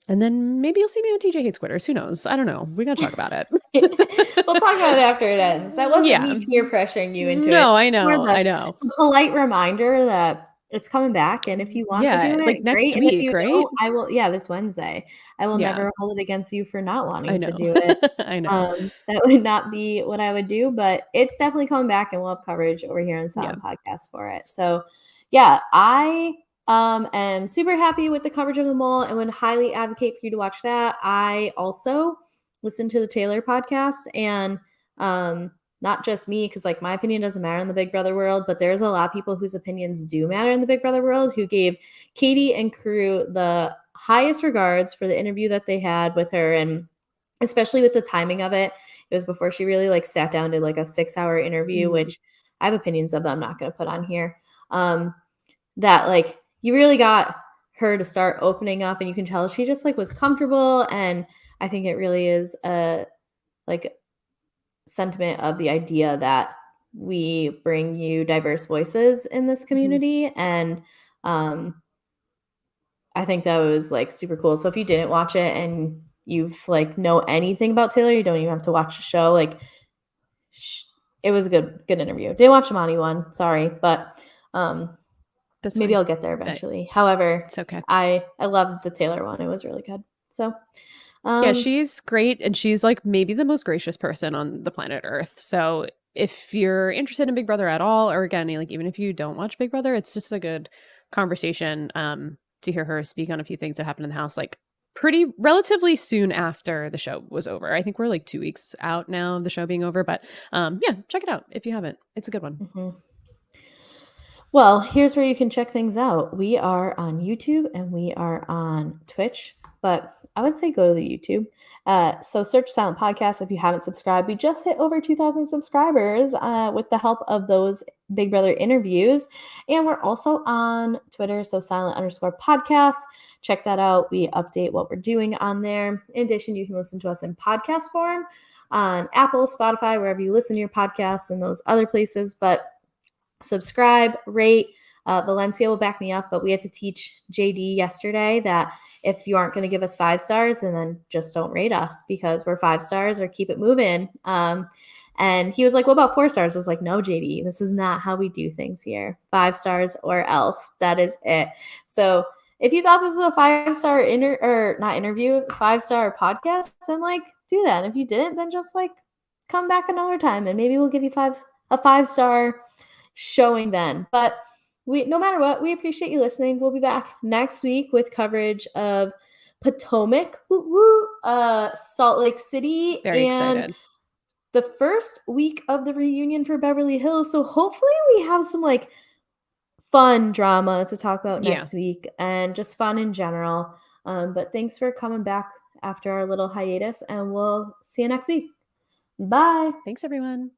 And then maybe you'll see me on TJ Hates Quitters. Who knows? I don't know. We got to talk about it. We'll talk about it after it ends. That wasn't me peer pressuring you into it. No, I know. I know. A polite reminder that it's coming back, and if you want to do it, like next great. And week, if you right? don't, I will. Yeah, this Wednesday, I will never hold it against you for not wanting to do it. I know. That would not be what I would do, but it's definitely coming back, and we'll have coverage over here on Silent Podcast for it. So, yeah, I am super happy with the coverage of them all, and would highly advocate for you to watch that. I also listen to the Taylor podcast, and not just me, because like my opinion doesn't matter in the Big Brother world, but there's a lot of people whose opinions do matter in the Big Brother world who gave Katie and crew the highest regards for the interview that they had with her, and especially with the timing of it. It was before she really like sat down to like a 6-hour interview, which I have opinions of that I'm not going to put on here. That like you really got her to start opening up, and you can tell she just like was comfortable. And I think it really is a like sentiment of the idea that we bring you diverse voices in this community. And I think that was like super cool. So if you didn't watch it and you've like know anything about Taylor, you don't even have to watch the show. Like it was a good interview. Didn't watch the Monty one, sorry, but maybe I'll get there eventually. However, it's okay. I loved the Taylor one. It was really good. So yeah, she's great, and she's like maybe the most gracious person on the planet Earth. So if you're interested in Big Brother at all, or again, like even if you don't watch Big Brother, it's just a good conversation to hear her speak on a few things that happened in the house, like pretty relatively soon after the show was over. I think we're like 2 weeks out now of the show being over, but yeah, check it out if you haven't. It's a good one. Mm-hmm. Well, here's where you can check things out. We are on YouTube and we are on Twitch, but I would say go to the YouTube. So search Silent Podcast if you haven't subscribed. We just hit over 2,000 subscribers with the help of those Big Brother interviews. And we're also on Twitter, so silent_podcast. Check that out. We update what we're doing on there. In addition, you can listen to us in podcast form on Apple, Spotify, wherever you listen to your podcasts, and those other places. But subscribe, rate. Valencia will back me up, but we had to teach JD yesterday that if you aren't going to give us 5 stars, and then just don't rate us because we're 5 stars, or keep it moving. And he was like, what about 4 stars? I was like, no, JD, this is not how we do things here. 5 stars or else. That is it. So if you thought this was a 5-star 5-star podcast, then like do that. And if you didn't, then just like come back another time and maybe we'll give you a 5-star showing then. But no matter what, we appreciate you listening. We'll be back next week with coverage of Potomac, Salt Lake City, Very and excited. the first week of the reunion for Beverly Hills. So hopefully we have some like fun drama to talk about next week, and just fun in general. But thanks for coming back after our little hiatus, and we'll see you next week. Bye. Thanks, everyone.